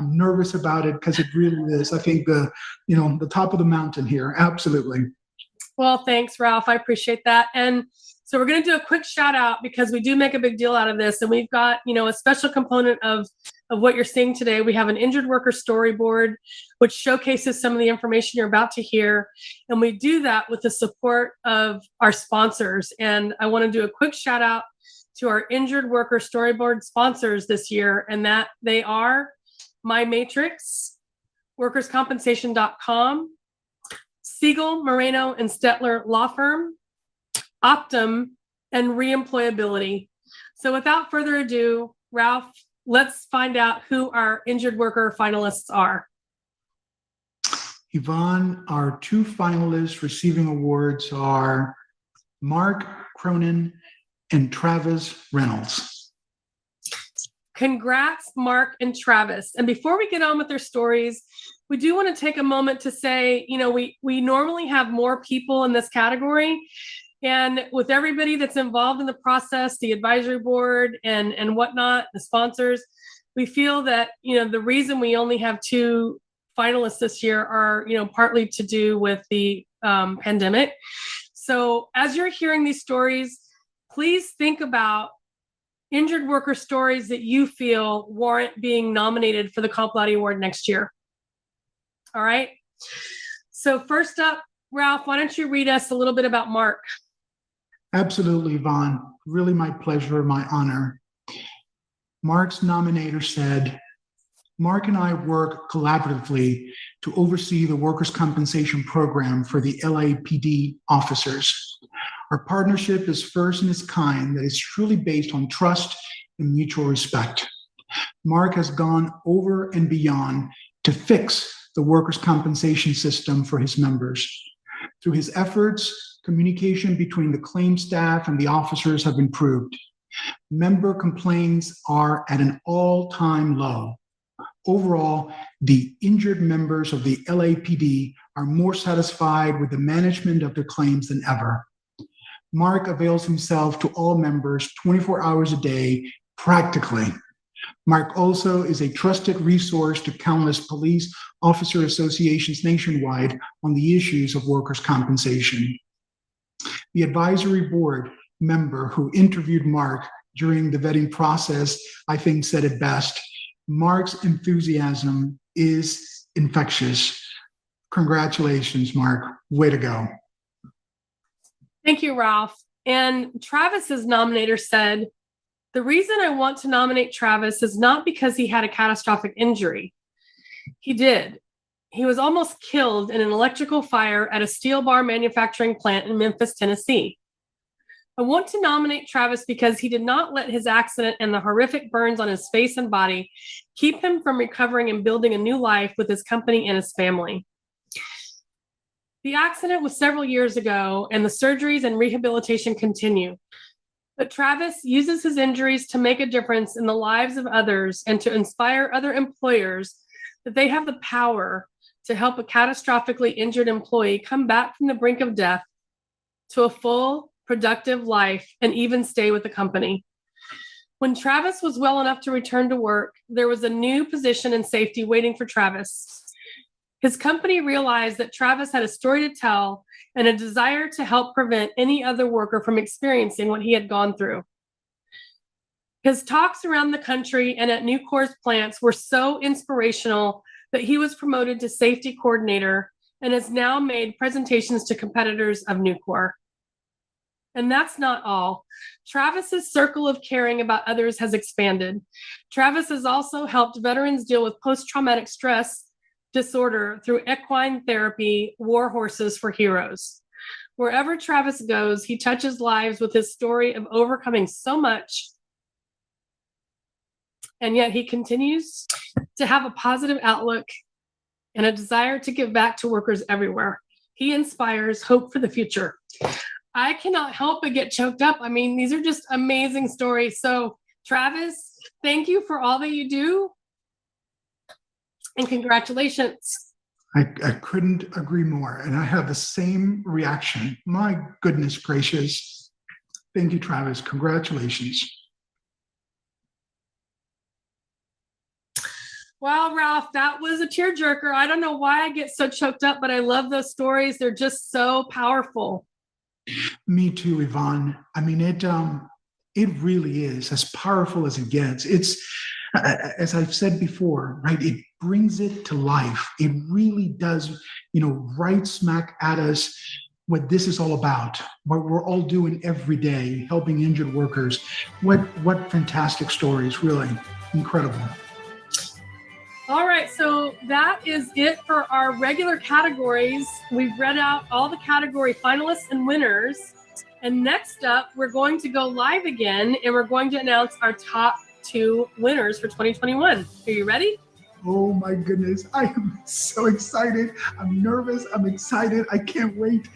nervous about it because it really is. I think the top of the mountain here. Absolutely. Well, thanks, Ralph. I appreciate that. And so we're going to do a quick shout out because we do make a big deal out of this. And we've got, a special component of what you're seeing today. We have an injured worker storyboard, which showcases some of the information you're about to hear. And we do that with the support of our sponsors. And I want to do a quick shout out to our injured worker storyboard sponsors this year. And that they are My Matrix, workerscompensation.com, Siegel, Moreno, and Stetler Law Firm, Optum, and Reemployability. So without further ado, Ralph, let's find out who our injured worker finalists are. Yvonne, our two finalists receiving awards are Mark Cronin and Travis Reynolds. Congrats, Mark and Travis. And before we get on with their stories, we do want to take a moment to say, we normally have more people in this category. And with everybody that's involved in the process, the advisory board and whatnot, the sponsors, we feel that, the reason we only have two finalists this year are, partly to do with the pandemic. So as you're hearing these stories, please think about injured worker stories that you feel warrant being nominated for the Comp Laude Award next year. All right. So first up, Ralph, why don't you read us a little bit about Mark? Absolutely, Yvonne. Really my pleasure, my honor. Mark's nominator said, Mark and I work collaboratively to oversee the workers' compensation program for the LAPD officers. Our partnership is first in its kind that is truly based on trust and mutual respect. Mark has gone over and beyond to fix the workers' compensation system for his members. Through his efforts, communication between the claim staff and the officers have improved. Member complaints are at an all-time low. Overall, the injured members of the LAPD are more satisfied with the management of their claims than ever. Mark avails himself to all members 24 hours a day, practically. Mark also is a trusted resource to countless police officer associations nationwide on the issues of workers' compensation. The advisory board member who interviewed Mark during the vetting process, I think, said it best. Mark's enthusiasm is infectious. Congratulations, Mark. Way to go. Thank you, Ralph. And Travis's nominator said, the reason I want to nominate Travis is not because he had a catastrophic injury. He did. He was almost killed in an electrical fire at a steel bar manufacturing plant in Memphis, Tennessee. I want to nominate Travis because he did not let his accident and the horrific burns on his face and body keep him from recovering and building a new life with his company and his family. The accident was several years ago, and the surgeries and rehabilitation continue. But Travis uses his injuries to make a difference in the lives of others and to inspire other employers that they have the power to help a catastrophically injured employee come back from the brink of death to a full, productive life and even stay with the company. When Travis was well enough to return to work, there was a new position in safety waiting for Travis. His company realized that Travis had a story to tell and a desire to help prevent any other worker from experiencing what he had gone through. His talks around the country and at Nucor's plants were so inspirational that he was promoted to safety coordinator and has now made presentations to competitors of Nucor. And that's not all. Travis's circle of caring about others has expanded. Travis has also helped veterans deal with post-traumatic stress disorder through equine therapy, War Horses for Heroes. Wherever Travis goes, he touches lives with his story of overcoming so much. And yet he continues to have a positive outlook and a desire to give back to workers everywhere. He inspires hope for the future. I cannot help but get choked up. I mean, these are just amazing stories. So, Travis, thank you for all that you do. And congratulations. I couldn't agree more. And I have the same reaction. My goodness gracious. Thank you, Travis. Congratulations. Wow, Ralph, that was a tearjerker. I don't know why I get so choked up, but I love those stories. They're just so powerful. Me too, Yvonne. I mean, it really is as powerful as it gets. It's, as I've said before, right? It brings it to life. It really does, right smack at us what this is all about, what we're all doing every day, helping injured workers. What fantastic stories, really incredible. All right, so that is it for our regular categories. We've read out all the category finalists and winners. And next up, we're going to go live again, and we're going to announce our top 2 winners for 2021. Are you ready? Oh my goodness, I am so excited. I'm nervous, I'm excited. I can't wait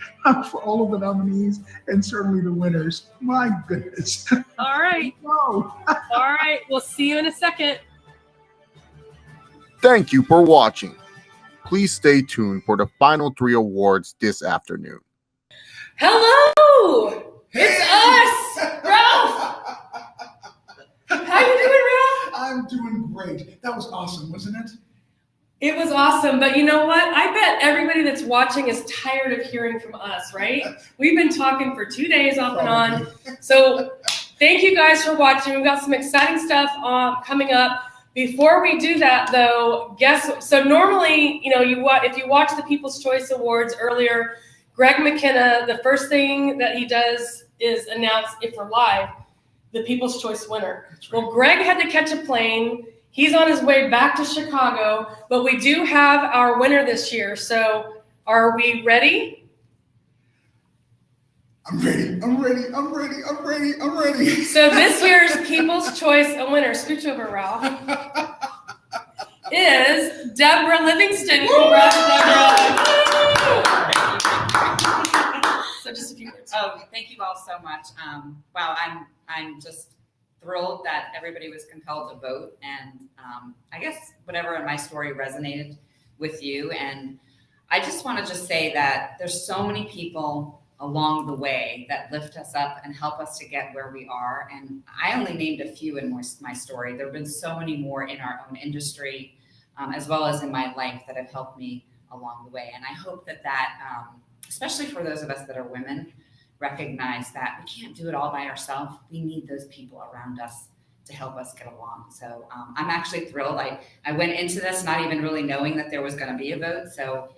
for all of the nominees and certainly the winners. My goodness. All right. All right, we'll see you in a second. Thank you for watching. Please stay tuned for the final 3 awards this afternoon. Hello! It's us! Ralph! How you doing, Ralph? I'm doing great. That was awesome, wasn't it? It was awesome, but you know what? I bet everybody that's watching is tired of hearing from us, right? We've been talking for 2 days off and on. So thank you guys for watching. We've got some exciting stuff coming up. Before we do that, though, so normally, if you watch the People's Choice Awards earlier, Greg McKenna, the first thing that he does is announce, if we're live, the People's Choice winner. Right. Well, Greg had to catch a plane. He's on his way back to Chicago, but we do have our winner this year. So are we ready? I'm ready. So this year's People's Choice winner, scooch over, Ralph, is Deborah Livingston. Congrats, Deborah. So just a few words. Oh, thank you all so much. Wow, I'm just thrilled that everybody was compelled to vote, and I guess whatever in my story resonated with you. And I just want to say that there's so many people along the way that lift us up and help us to get where we are. And I only named a few in my story. There have been so many more in our own industry, as well as in my life, that have helped me along the way. And I hope that especially for those of us that are women, recognize that we can't do it all by ourselves. We need those people around us to help us get along. So I'm actually thrilled. I went into this not even really knowing that there was going to be a vote. So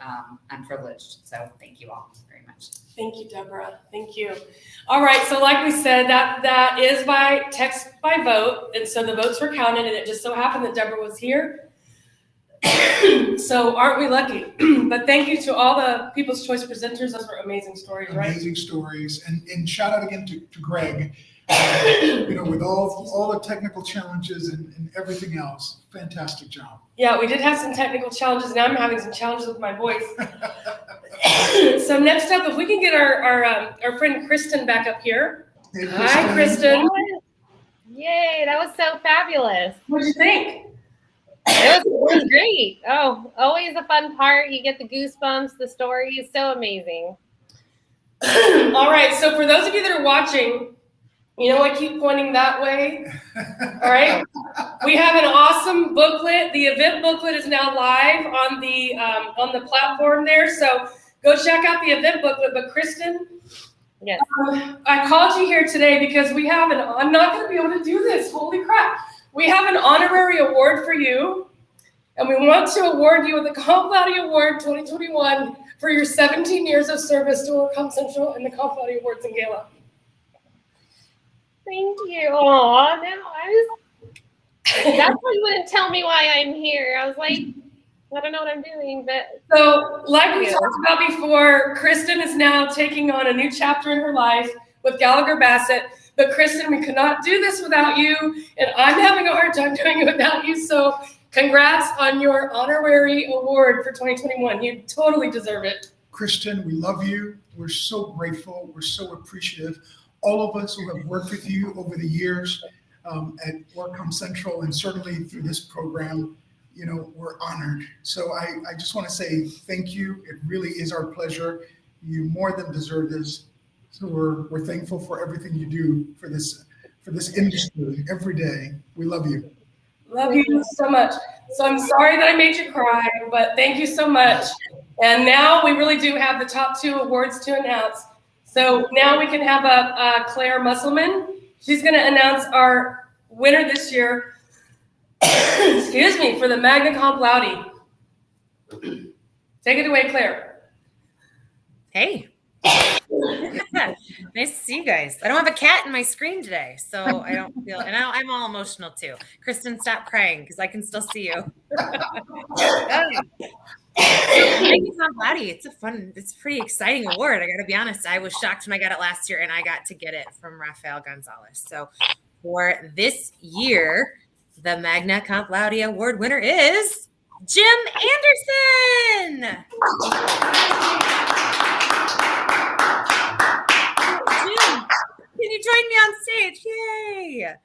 I'm privileged. So thank you all very much. Thank you, Deborah. Thank you. All right. So like we said, that is by text by vote. And so the votes were counted, and it just so happened that Deborah was here. So aren't we lucky? But thank you to all the People's Choice presenters. Those were amazing stories, right? Amazing stories. And shout out again to Greg, with all the technical challenges and everything else. Fantastic job. Yeah, we did have some technical challenges. Now I'm having some challenges with my voice. So next up, if we can get our friend Kristen back up here. Hey, Hi, Kristen. Yay, that was so fabulous. What did you think? It was great. Oh, always a fun part. You get the goosebumps. The story is so amazing. All right, so for those of you that are watching, you know I keep pointing that way. All right. We have an awesome booklet. The event booklet is now live on the platform there. So go check out the event booklet. But Kristen, yes, I called you here today because we have I'm not going to be able to do this. Holy crap. We have an honorary award for you. And we want to award you with the Comp Laude Award 2021 for your 17 years of service to WorkComp Central and the Comp Laude Awards in Gala. Thank you. Aw, that's why you wouldn't tell me why I'm here. I was like, I don't know what I'm doing, but. So like we talked about before, Kristen is now taking on a new chapter in her life with Gallagher Bassett. But Kristen, we could not do this without you, and I'm having a hard time doing it without you. So congrats on your honorary award for 2021. You totally deserve it. Kristen, we love you. We're so grateful. We're so appreciative. All of us who have worked with you over the years at WorkComp Central and certainly through this program, you know, we're honored. So I just want to say thank you. It really is our pleasure. You more than deserve this. So we're thankful for everything you do for this industry every day. We love you. Love you so much. So I'm sorry that I made you cry, but thank you so much. And now we really do have the top 2 awards to announce. So now we can have Claire Musselman. She's going to announce our winner this year. Excuse me, for the Magna Comp Laude. Take it away, Claire. Hey. Nice to see you guys. I don't have a cat in my screen today, so I don't feel, and I'm all emotional too. Kristen, stop crying because I can still see you. It's a pretty exciting award. I got to be honest. I was shocked when I got it last year, and I got to get it from Rafael Gonzalez. So for this year, the Magna Comp Laude Award winner is Jim Anderson. Jim, can you join me on stage? Yay!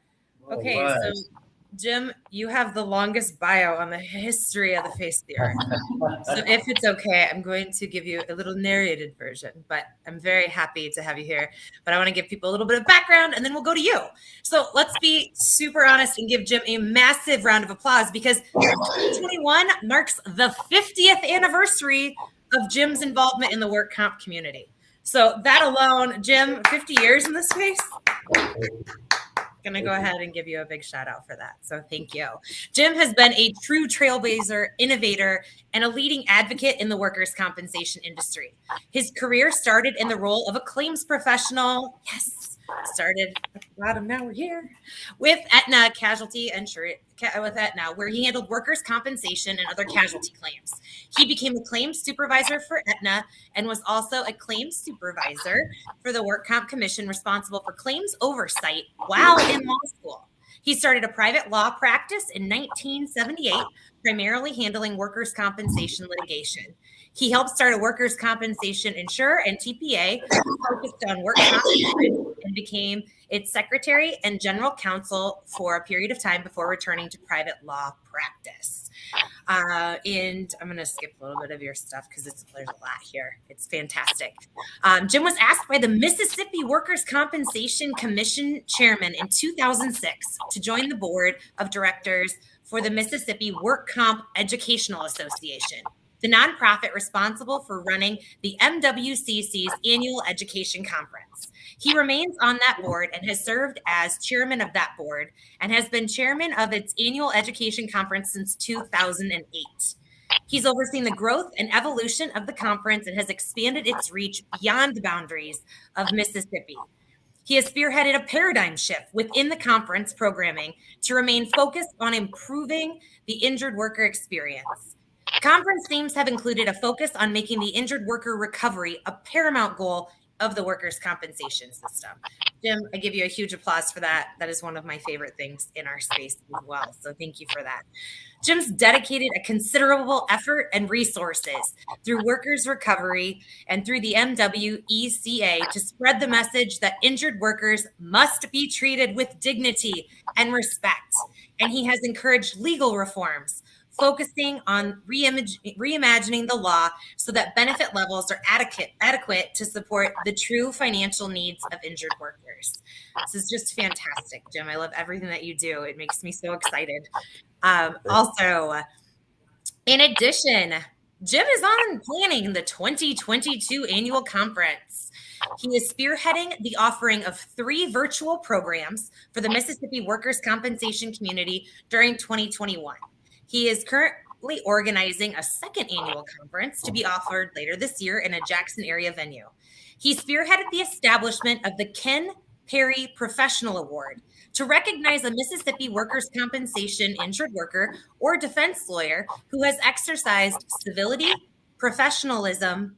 Okay, so Jim, you have the longest bio on the history of the face of the earth. So if it's okay, I'm going to give you a little narrated version, but I'm very happy to have you here. But I want to give people a little bit of background, and then we'll go to you. So let's be super honest and give Jim a massive round of applause because 2021 marks the 50th anniversary of Jim's involvement in the work comp community. So that alone, Jim, 50 years in this space. Going to go ahead and give you a big shout out for that. So thank you. Jim has been a true trailblazer, innovator, and a leading advocate in the workers' compensation industry. His career started in the role of a claims professional. Yes, started at the bottom. Now we're here with Aetna Casualty Insurance, with Aetna, where he handled workers' compensation and other casualty claims. He became a claims supervisor for Aetna and was also a claims supervisor for the Work Comp Commission, responsible for claims oversight while in law school. He started a private law practice in 1978, primarily handling workers' compensation litigation. He helped start a workers' compensation insurer and TPA focused on work compensation and became its secretary and general counsel for a period of time before returning to private law practice. And I'm going to skip a little bit of your stuff because there's a lot here. It's fantastic. Jim was asked by the Mississippi Workers' Compensation Commission chairman in 2006 to join the board of directors for the Mississippi Work Comp Educational Association, the nonprofit responsible for running the MWCC's annual education conference. He remains on that board and has served as chairman of that board and has been chairman of its annual education conference since 2008. He's overseen the growth and evolution of the conference and has expanded its reach beyond the boundaries of Mississippi. He has spearheaded a paradigm shift within the conference programming to remain focused on improving the injured worker experience. Conference themes have included a focus on making the injured worker recovery a paramount goal of the workers' compensation system. Jim, I give you a huge applause for that. That is one of my favorite things in our space as well. So thank you for that. Jim's dedicated a considerable effort and resources through workers' recovery and through the MWECA to spread the message that injured workers must be treated with dignity and respect. And he has encouraged legal reforms, focusing on reimagining the law so that benefit levels are adequate to support the true financial needs of injured workers. This is just fantastic, Jim. I love everything that you do. It makes me so excited. Also, in addition, Jim is on planning the 2022 annual conference. He is spearheading the offering of 3 virtual programs for the Mississippi workers' compensation community during 2021. He is currently organizing a 2nd annual conference to be offered later this year in a Jackson area venue. He spearheaded the establishment of the Ken Perry Professional Award to recognize a Mississippi workers' compensation injured worker or defense lawyer who has exercised civility, professionalism,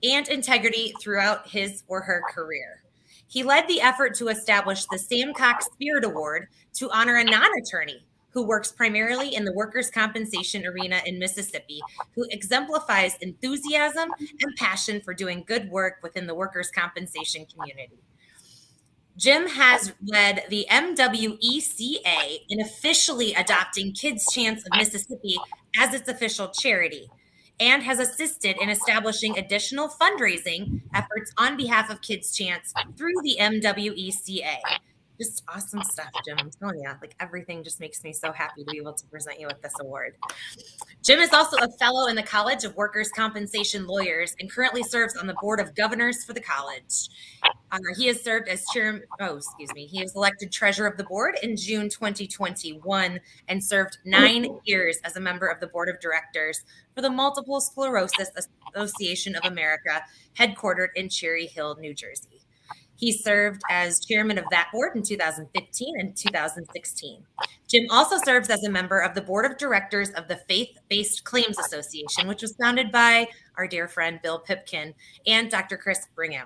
and integrity throughout his or her career. He led the effort to establish the Sam Cox Spirit Award to honor a non-attorney who works primarily in the workers' compensation arena in Mississippi, who exemplifies enthusiasm and passion for doing good work within the workers' compensation community. Jim has led the MWECA in officially adopting Kids Chance of Mississippi as its official charity, and has assisted in establishing additional fundraising efforts on behalf of Kids Chance through the MWECA. Just awesome stuff, Jim. I'm telling you, like everything just makes me so happy to be able to present you with this award. Jim is also a fellow in the College of Workers' Compensation Lawyers and currently serves on the board of governors for the college. He has served as he was elected treasurer of the board in June 2021 and served 9 years as a member of the board of directors for the Multiple Sclerosis Association of America, headquartered in Cherry Hill, New Jersey. He served as chairman of that board in 2015 and 2016. Jim also serves as a member of the board of directors of the Faith-Based Claims Association, which was founded by our dear friend Bill Pipkin and Dr. Chris Brigham.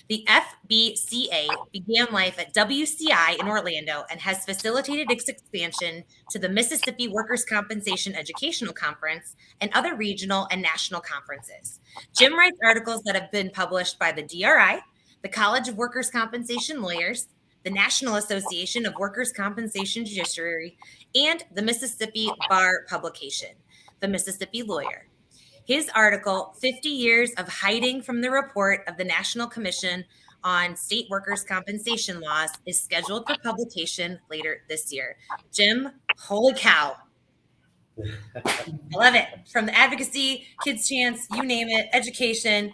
The FBCA began life at WCI in Orlando and has facilitated its expansion to the Mississippi Workers' Compensation Educational Conference and other regional and national conferences. Jim writes articles that have been published by the DRI, the College of Workers' Compensation Lawyers, the National Association of Workers' Compensation Judiciary, and the Mississippi Bar publication, The Mississippi Lawyer. His article, 50 Years of Hiding from the Report of the National Commission on State Workers' Compensation Laws, is scheduled for publication later this year. Jim, holy cow. I love it. From the advocacy, Kids Chance, you name it, education,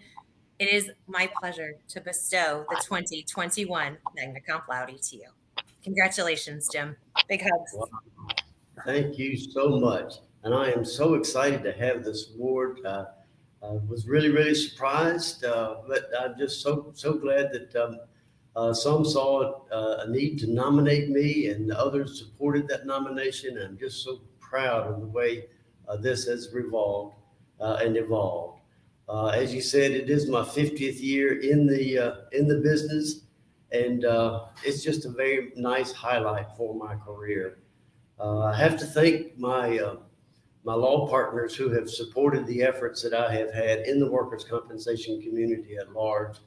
it is my pleasure to bestow the 2021 Magna Cum Laude to you. Congratulations, Jim. Big hugs. Wow. Thank you so much. And I am so excited to have this award. I was really, really surprised, but I'm just so glad that some saw a need to nominate me and others supported that nomination. I'm just so proud of the way this has revolved and evolved. As you said, it is my 50th year in the business, and it's just a very nice highlight for my career. I have to thank my law partners who have supported the efforts that I have had in the workers' compensation community at large.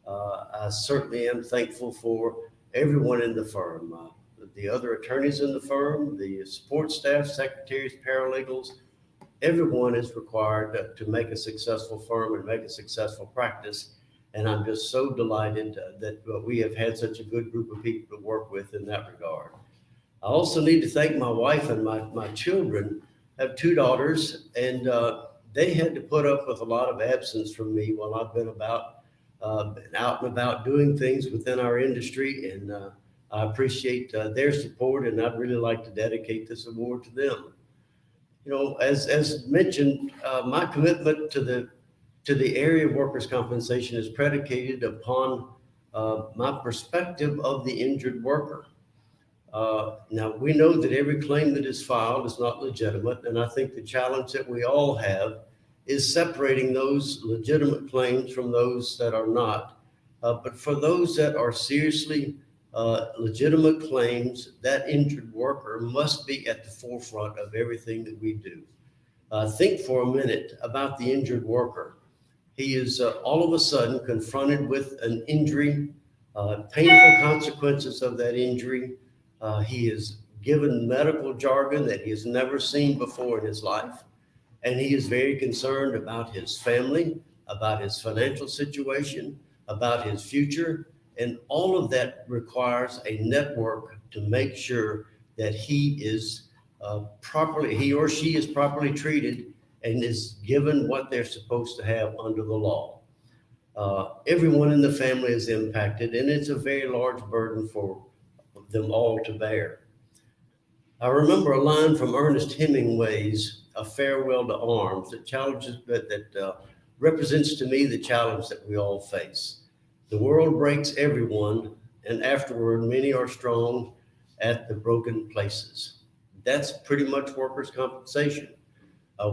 I certainly am thankful for everyone in the firm, the other attorneys in the firm, the support staff, secretaries, paralegals. Everyone is required to make a successful firm and make a successful practice. And I'm just so delighted that we have had such a good group of people to work with in that regard. I also need to thank my wife and my children. I have 2 daughters, and they had to put up with a lot of absence from me while I've been out and about doing things within our industry. And I appreciate their support, and I'd really like to dedicate this award to them. You know, as mentioned, my commitment to the area of workers' compensation is predicated upon my perspective of the injured worker. Now, we know that every claim that is filed is not legitimate, and I think the challenge that we all have is separating those legitimate claims from those that are not. But for those that are seriously legitimate claims, that injured worker must be at the forefront of everything that we do. Think for a minute about the injured worker. He is all of a sudden confronted with an injury, painful consequences of that injury. He is given medical jargon that he has never seen before in his life. And he is very concerned about his family, about his financial situation, about his future. And all of that requires a network to make sure that he or she is properly treated and is given what they're supposed to have under the law. Everyone in the family is impacted, and it's a very large burden for them all to bear. I remember a line from Ernest Hemingway's A Farewell to Arms that represents to me the challenge that we all face. The world breaks everyone, and afterward, many are strong at the broken places. That's pretty much workers' compensation.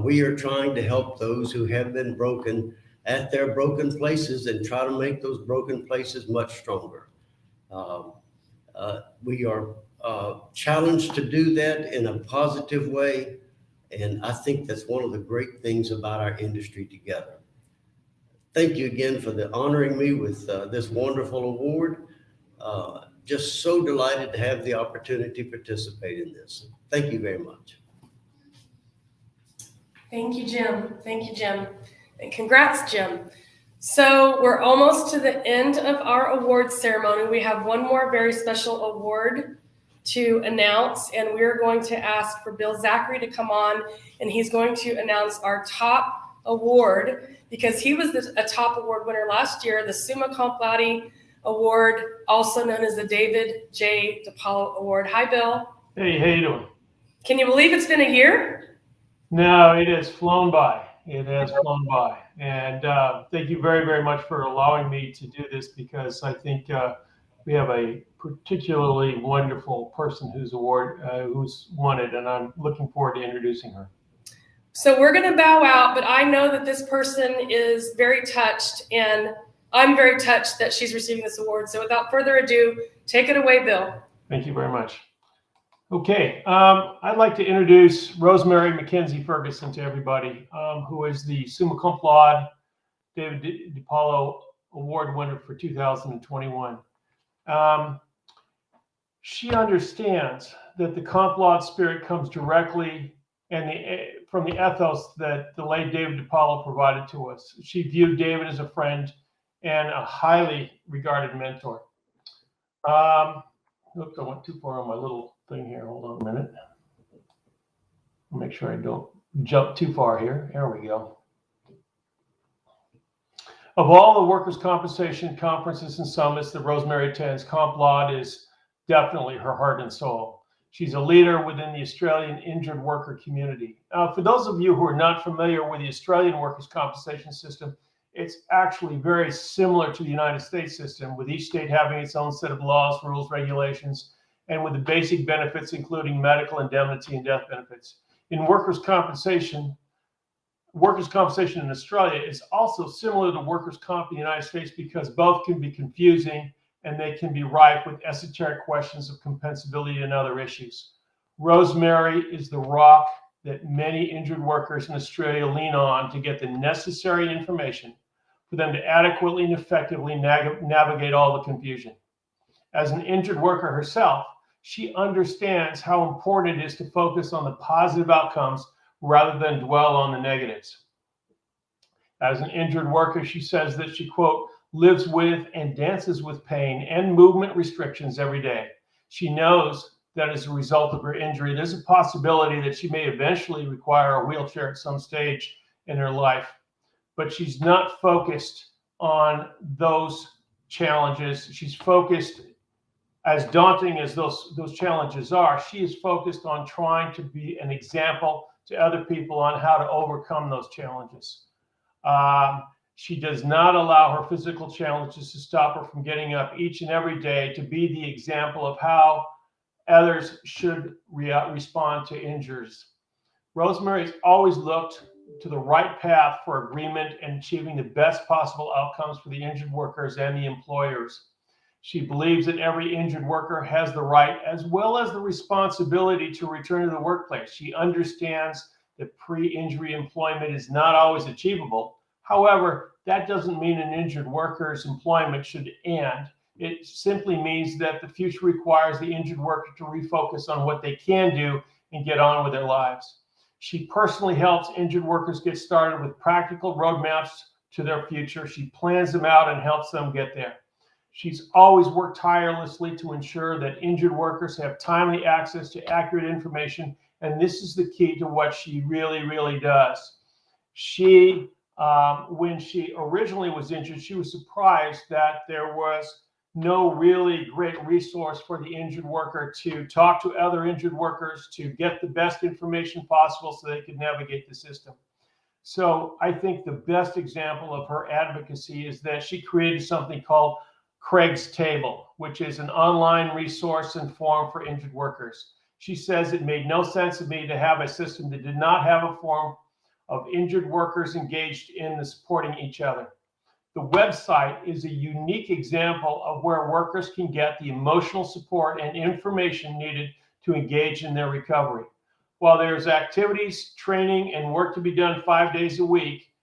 We are trying to help those who have been broken at their broken places and try to make those broken places much stronger. We are challenged to do that in a positive way, and I think that's one of the great things about our industry together. Thank you again for honoring me with this wonderful award. Just so delighted to have the opportunity to participate in this. Thank you very much. Thank you, Jim. Thank you, Jim. And congrats, Jim. So we're almost to the end of our awards ceremony. We have one more very special award to announce, and we're going to ask for Bill Zachary to come on, and he's going to announce our top award, because he was a top award winner last year, the Summa Cum Laude Award, also known as the David J. DiPaolo Award. Hi, Bill. Hey, how you doing? Can you believe it's been a year? No, it has flown by. It has flown by. And thank you very, very much for allowing me to do this, because I think we have a particularly wonderful person who's won it, and I'm looking forward to introducing her. So we're going to bow out, but I know that this person is very touched, and I'm very touched that she's receiving this award. So without further ado, take it away, Bill. Thank you very much. Okay, I'd like to introduce Rosemary Mackenzie Ferguson to everybody, who is the Summa Cum Laude David DiPaolo Award winner for 2021. She understands that the Cum Laude spirit comes directly from the ethos that the late David DiPaolo provided to us. She viewed David as a friend and a highly regarded mentor. Oops, I went too far on my little thing here. Hold on a minute. I'll make sure I don't jump too far here. There we go. Of all the workers' compensation conferences and summits that Rosemary attends, Cum Laude is definitely her heart and soul. She's a leader within the Australian injured worker community. For those of you who are not familiar with the Australian workers' compensation system, it's actually very similar to the United States system, with each state having its own set of laws, rules, regulations, and with the basic benefits, including medical indemnity and death benefits. In workers' compensation in Australia is also similar to workers' comp in the United States, because both can be confusing and they can be rife with esoteric questions of compensability and other issues. Rosemary is the rock that many injured workers in Australia lean on to get the necessary information for them to adequately and effectively navigate all the confusion. As an injured worker herself, she understands how important it is to focus on the positive outcomes rather than dwell on the negatives. As an injured worker, she says that she, quote, lives with and dances with pain and movement restrictions every day. She knows that as a result of her injury, there's a possibility that she may eventually require a wheelchair at some stage in her life, but she's not focused on those challenges. She's focused, as daunting as those challenges are, she is focused on trying to be an example to other people on how to overcome those challenges. She does not allow her physical challenges to stop her from getting up each and every day to be the example of how others should respond to injuries. Rosemary has always looked to the right path for agreement and achieving the best possible outcomes for the injured workers and the employers. She believes that every injured worker has the right as well as the responsibility to return to the workplace. She understands that pre-injury employment is not always achievable. However, that doesn't mean an injured worker's employment should end. It simply means that the future requires the injured worker to refocus on what they can do and get on with their lives. She personally helps injured workers get started with practical roadmaps to their future. She plans them out and helps them get there. She's always worked tirelessly to ensure that injured workers have timely access to accurate information, and this is the key to what she really, really does. She, when she originally was injured, she was surprised that there was no really great resource for the injured worker to talk to other injured workers, to get the best information possible so they could navigate the system. So I think the best example of her advocacy is that she created something called Craig's Table, which is an online resource and forum for injured workers. She says it made no sense to me to have a system that did not have a forum of injured workers engaged in the supporting each other. The website is a unique example of where workers can get the emotional support and information needed to engage in their recovery. While there's activities, training, and work to be done 5 days a week,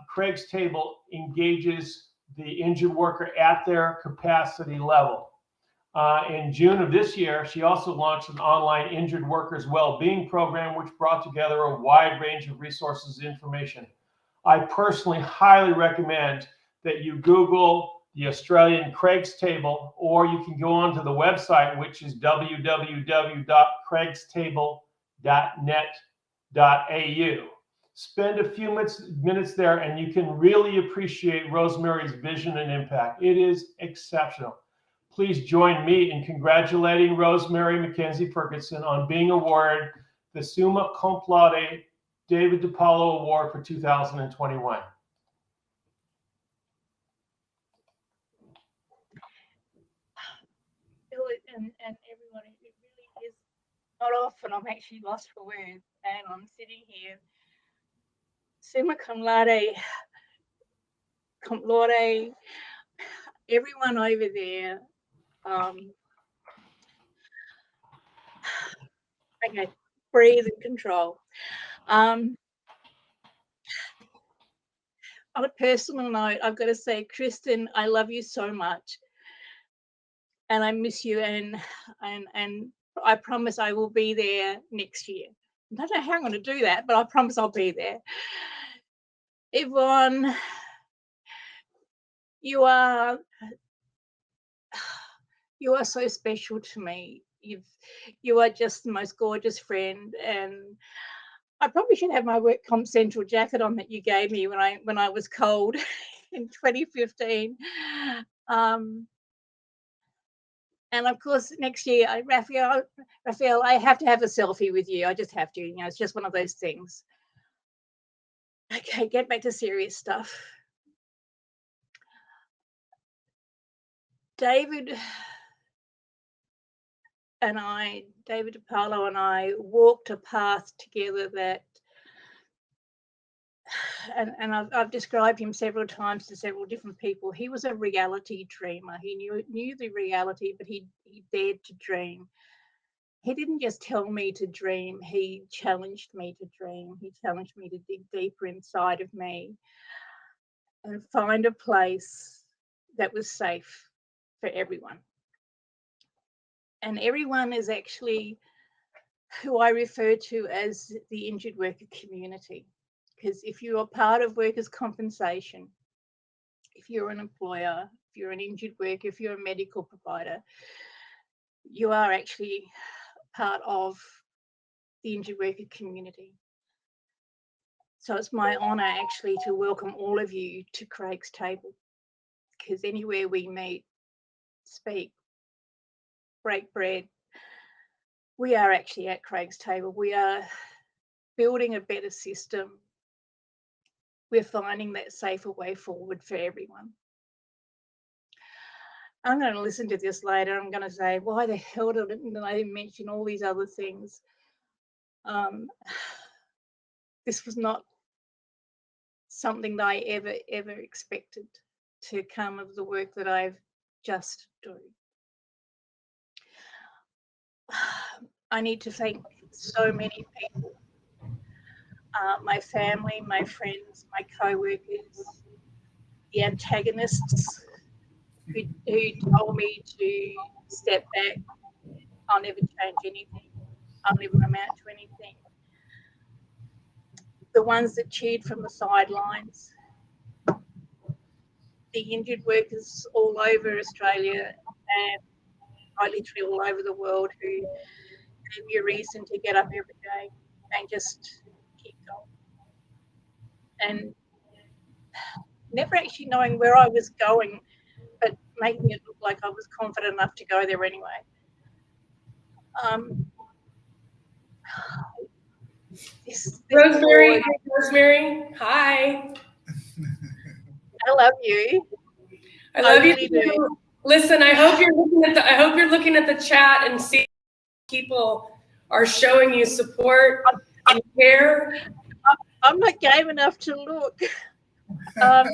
Craig's Table engages the injured worker at their capacity level. In June of this year, she also launched an online injured workers well-being program, which brought together a wide range of resources and information. I personally highly recommend that you Google the Australian Craig's Table, or you can go onto the website, which is www.craigstable.net.au. Spend a few minutes there and you can really appreciate Rosemary's vision and impact. It is exceptional. Please join me in congratulating Rosemary Mackenzie Ferguson on being awarded the Summa Cum Laude David DiPaolo Award for 2021. And everyone, it really is not often I'm actually lost for words, and I'm sitting here, summa cum laude, everyone over there. Okay, breathe and control. On a personal note, I've got to say, Kristen, I love you so much, and I miss you, and I promise I will be there next year. I don't know how I'm going to do that, but I promise I'll be there. Yvonne, you are so special to me. You are just the most gorgeous friend, and I probably should have my Work Comp Central jacket on that you gave me when I was cold in 2015. And of course, next year, Raphael, I have to have a selfie with you. I just have to. You know, it's just one of those things. Okay, get back to serious stuff. David DiPaolo and I walked a path together that, and I've described him several times to several different people. He was a reality dreamer. He knew the reality, but he dared to dream. He didn't just tell me to dream, he challenged me to dream. He challenged me to dig deeper inside of me and find a place that was safe for everyone. And everyone is actually who I refer to as the injured worker community. Because if you are part of workers' compensation, if you're an employer, if you're an injured worker, if you're a medical provider, you are actually part of the injured worker community. So it's my honour actually to welcome all of you to Craig's Table, because anywhere we meet, speak, break bread, we are actually at Craig's Table. We are building a better system. We're finding that safer way forward for everyone. I'm going to listen to this later. I'm going to say, why the hell didn't I mention all these other things? this was not something that I ever expected to come of the work that I've just done. I need to thank so many people, my family, my friends, my co-workers, the antagonists who told me to step back. I'll never change anything. I'll never amount to anything. The ones that cheered from the sidelines, the injured workers all over Australia and quite literally all over the world who gave me a reason to get up every day and just keep going. And never actually knowing where I was going, but making it look like I was confident enough to go there anyway. Rosemary, Rosemary, hi. I love you. I love you really too. do. Listen, I hope you're looking at the chat and see people are showing you support and care. I'm not game enough to look. As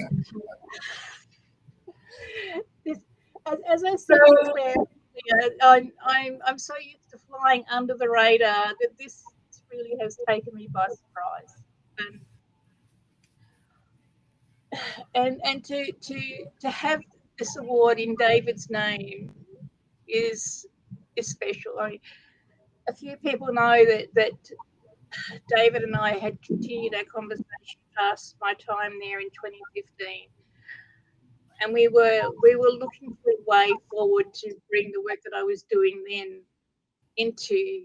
I said to Claire, I'm so used to flying under the radar that this really has taken me by surprise. And to have this award in David's name is special. I mean, a few people know that David and I had continued our conversation past my time there in 2015, and we were looking for a way forward to bring the work that I was doing then into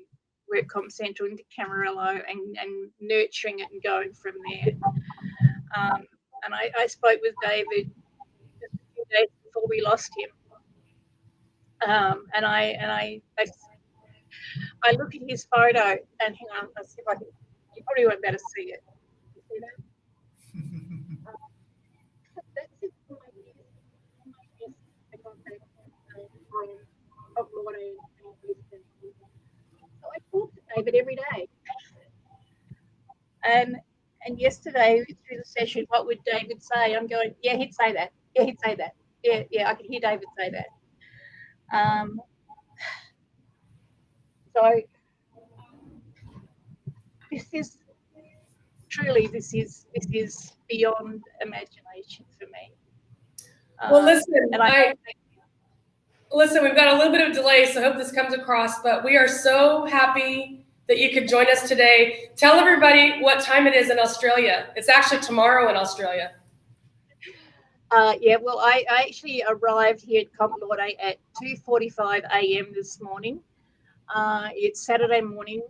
WorkComp Central, into Camarillo, and nurturing it and going from there. And I spoke with David just a few days before we lost him, and I look at his photo, and hang on, let's see if I can. You probably won't be able to see it. You see that? That's it. So I talk to David every day, and yesterday through the session, what would David say? I'm going, yeah, he'd say that. Yeah, he'd say that. Yeah, I could hear David say that. So this is beyond imagination for me. Well, listen, listen, we've got a little bit of delay, so I hope this comes across, but we are so happy that you could join us today. Tell everybody what time it is in Australia. It's actually tomorrow in Australia. Yeah, well, I actually arrived here at Comp Laude at 2:45 a.m. this morning. It's Saturday morning.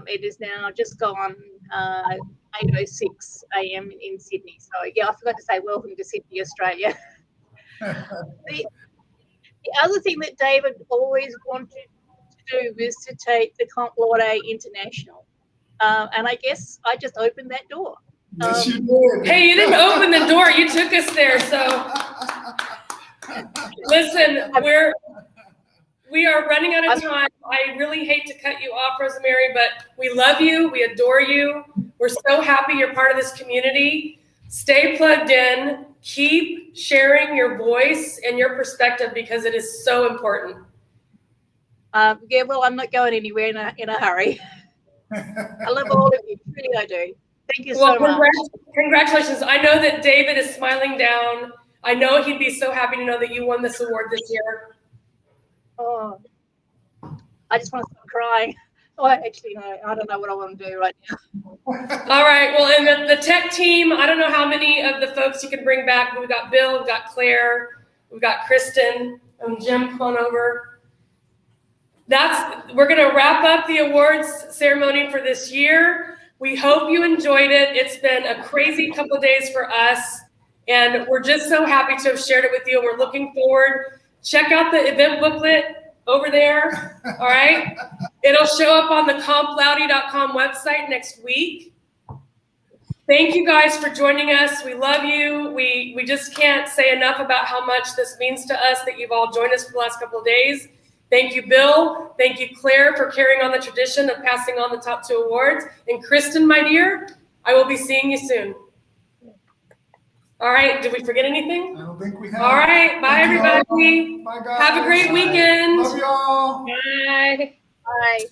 It is now just gone 8:06 a.m. in Sydney. So yeah, I forgot to say welcome to Sydney, Australia. The other thing that David always wanted to do was to take the Comp Laude international, and I guess I just opened that door. Yes, you did. Hey, you didn't open the door. You took us there. So listen, we are running out of time. I really hate to cut you off, Rosemary, but we love you. We adore you. We're so happy you're part of this community. Stay plugged in. Keep sharing your voice and your perspective because it is so important. Yeah, well, I'm not going anywhere in a hurry. I love all of you. Really, I do. Thank you so much. Congratulations. I know that David is smiling down. I know he'd be so happy to know that you won this award this year. Oh, I just want to stop crying. Oh, actually, no, I don't know what I want to do right now. All right. Well, and the tech team, I don't know how many of the folks you can bring back, but we've got Bill, we've got Claire, we've got Kristen, and Jim, come on over. We're going to wrap up the awards ceremony for this year. We hope you enjoyed it. It's been a crazy couple of days for us, and we're just so happy to have shared it with you. We're looking forward. Check out the event booklet over there. All right. It'll show up on the complaude.com website next week. Thank you guys for joining us. We love you. We just can't say enough about how much this means to us that you've all joined us for the last couple of days. Thank you, Bill. Thank you, Claire, for carrying on the tradition of passing on the top 2 awards. And Kristen, my dear, I will be seeing you soon. All right. Did we forget anything? I don't think we have. All right. Bye, Thank you all. everybody. Bye, guys. Have a great weekend. Love you all. Bye. Bye.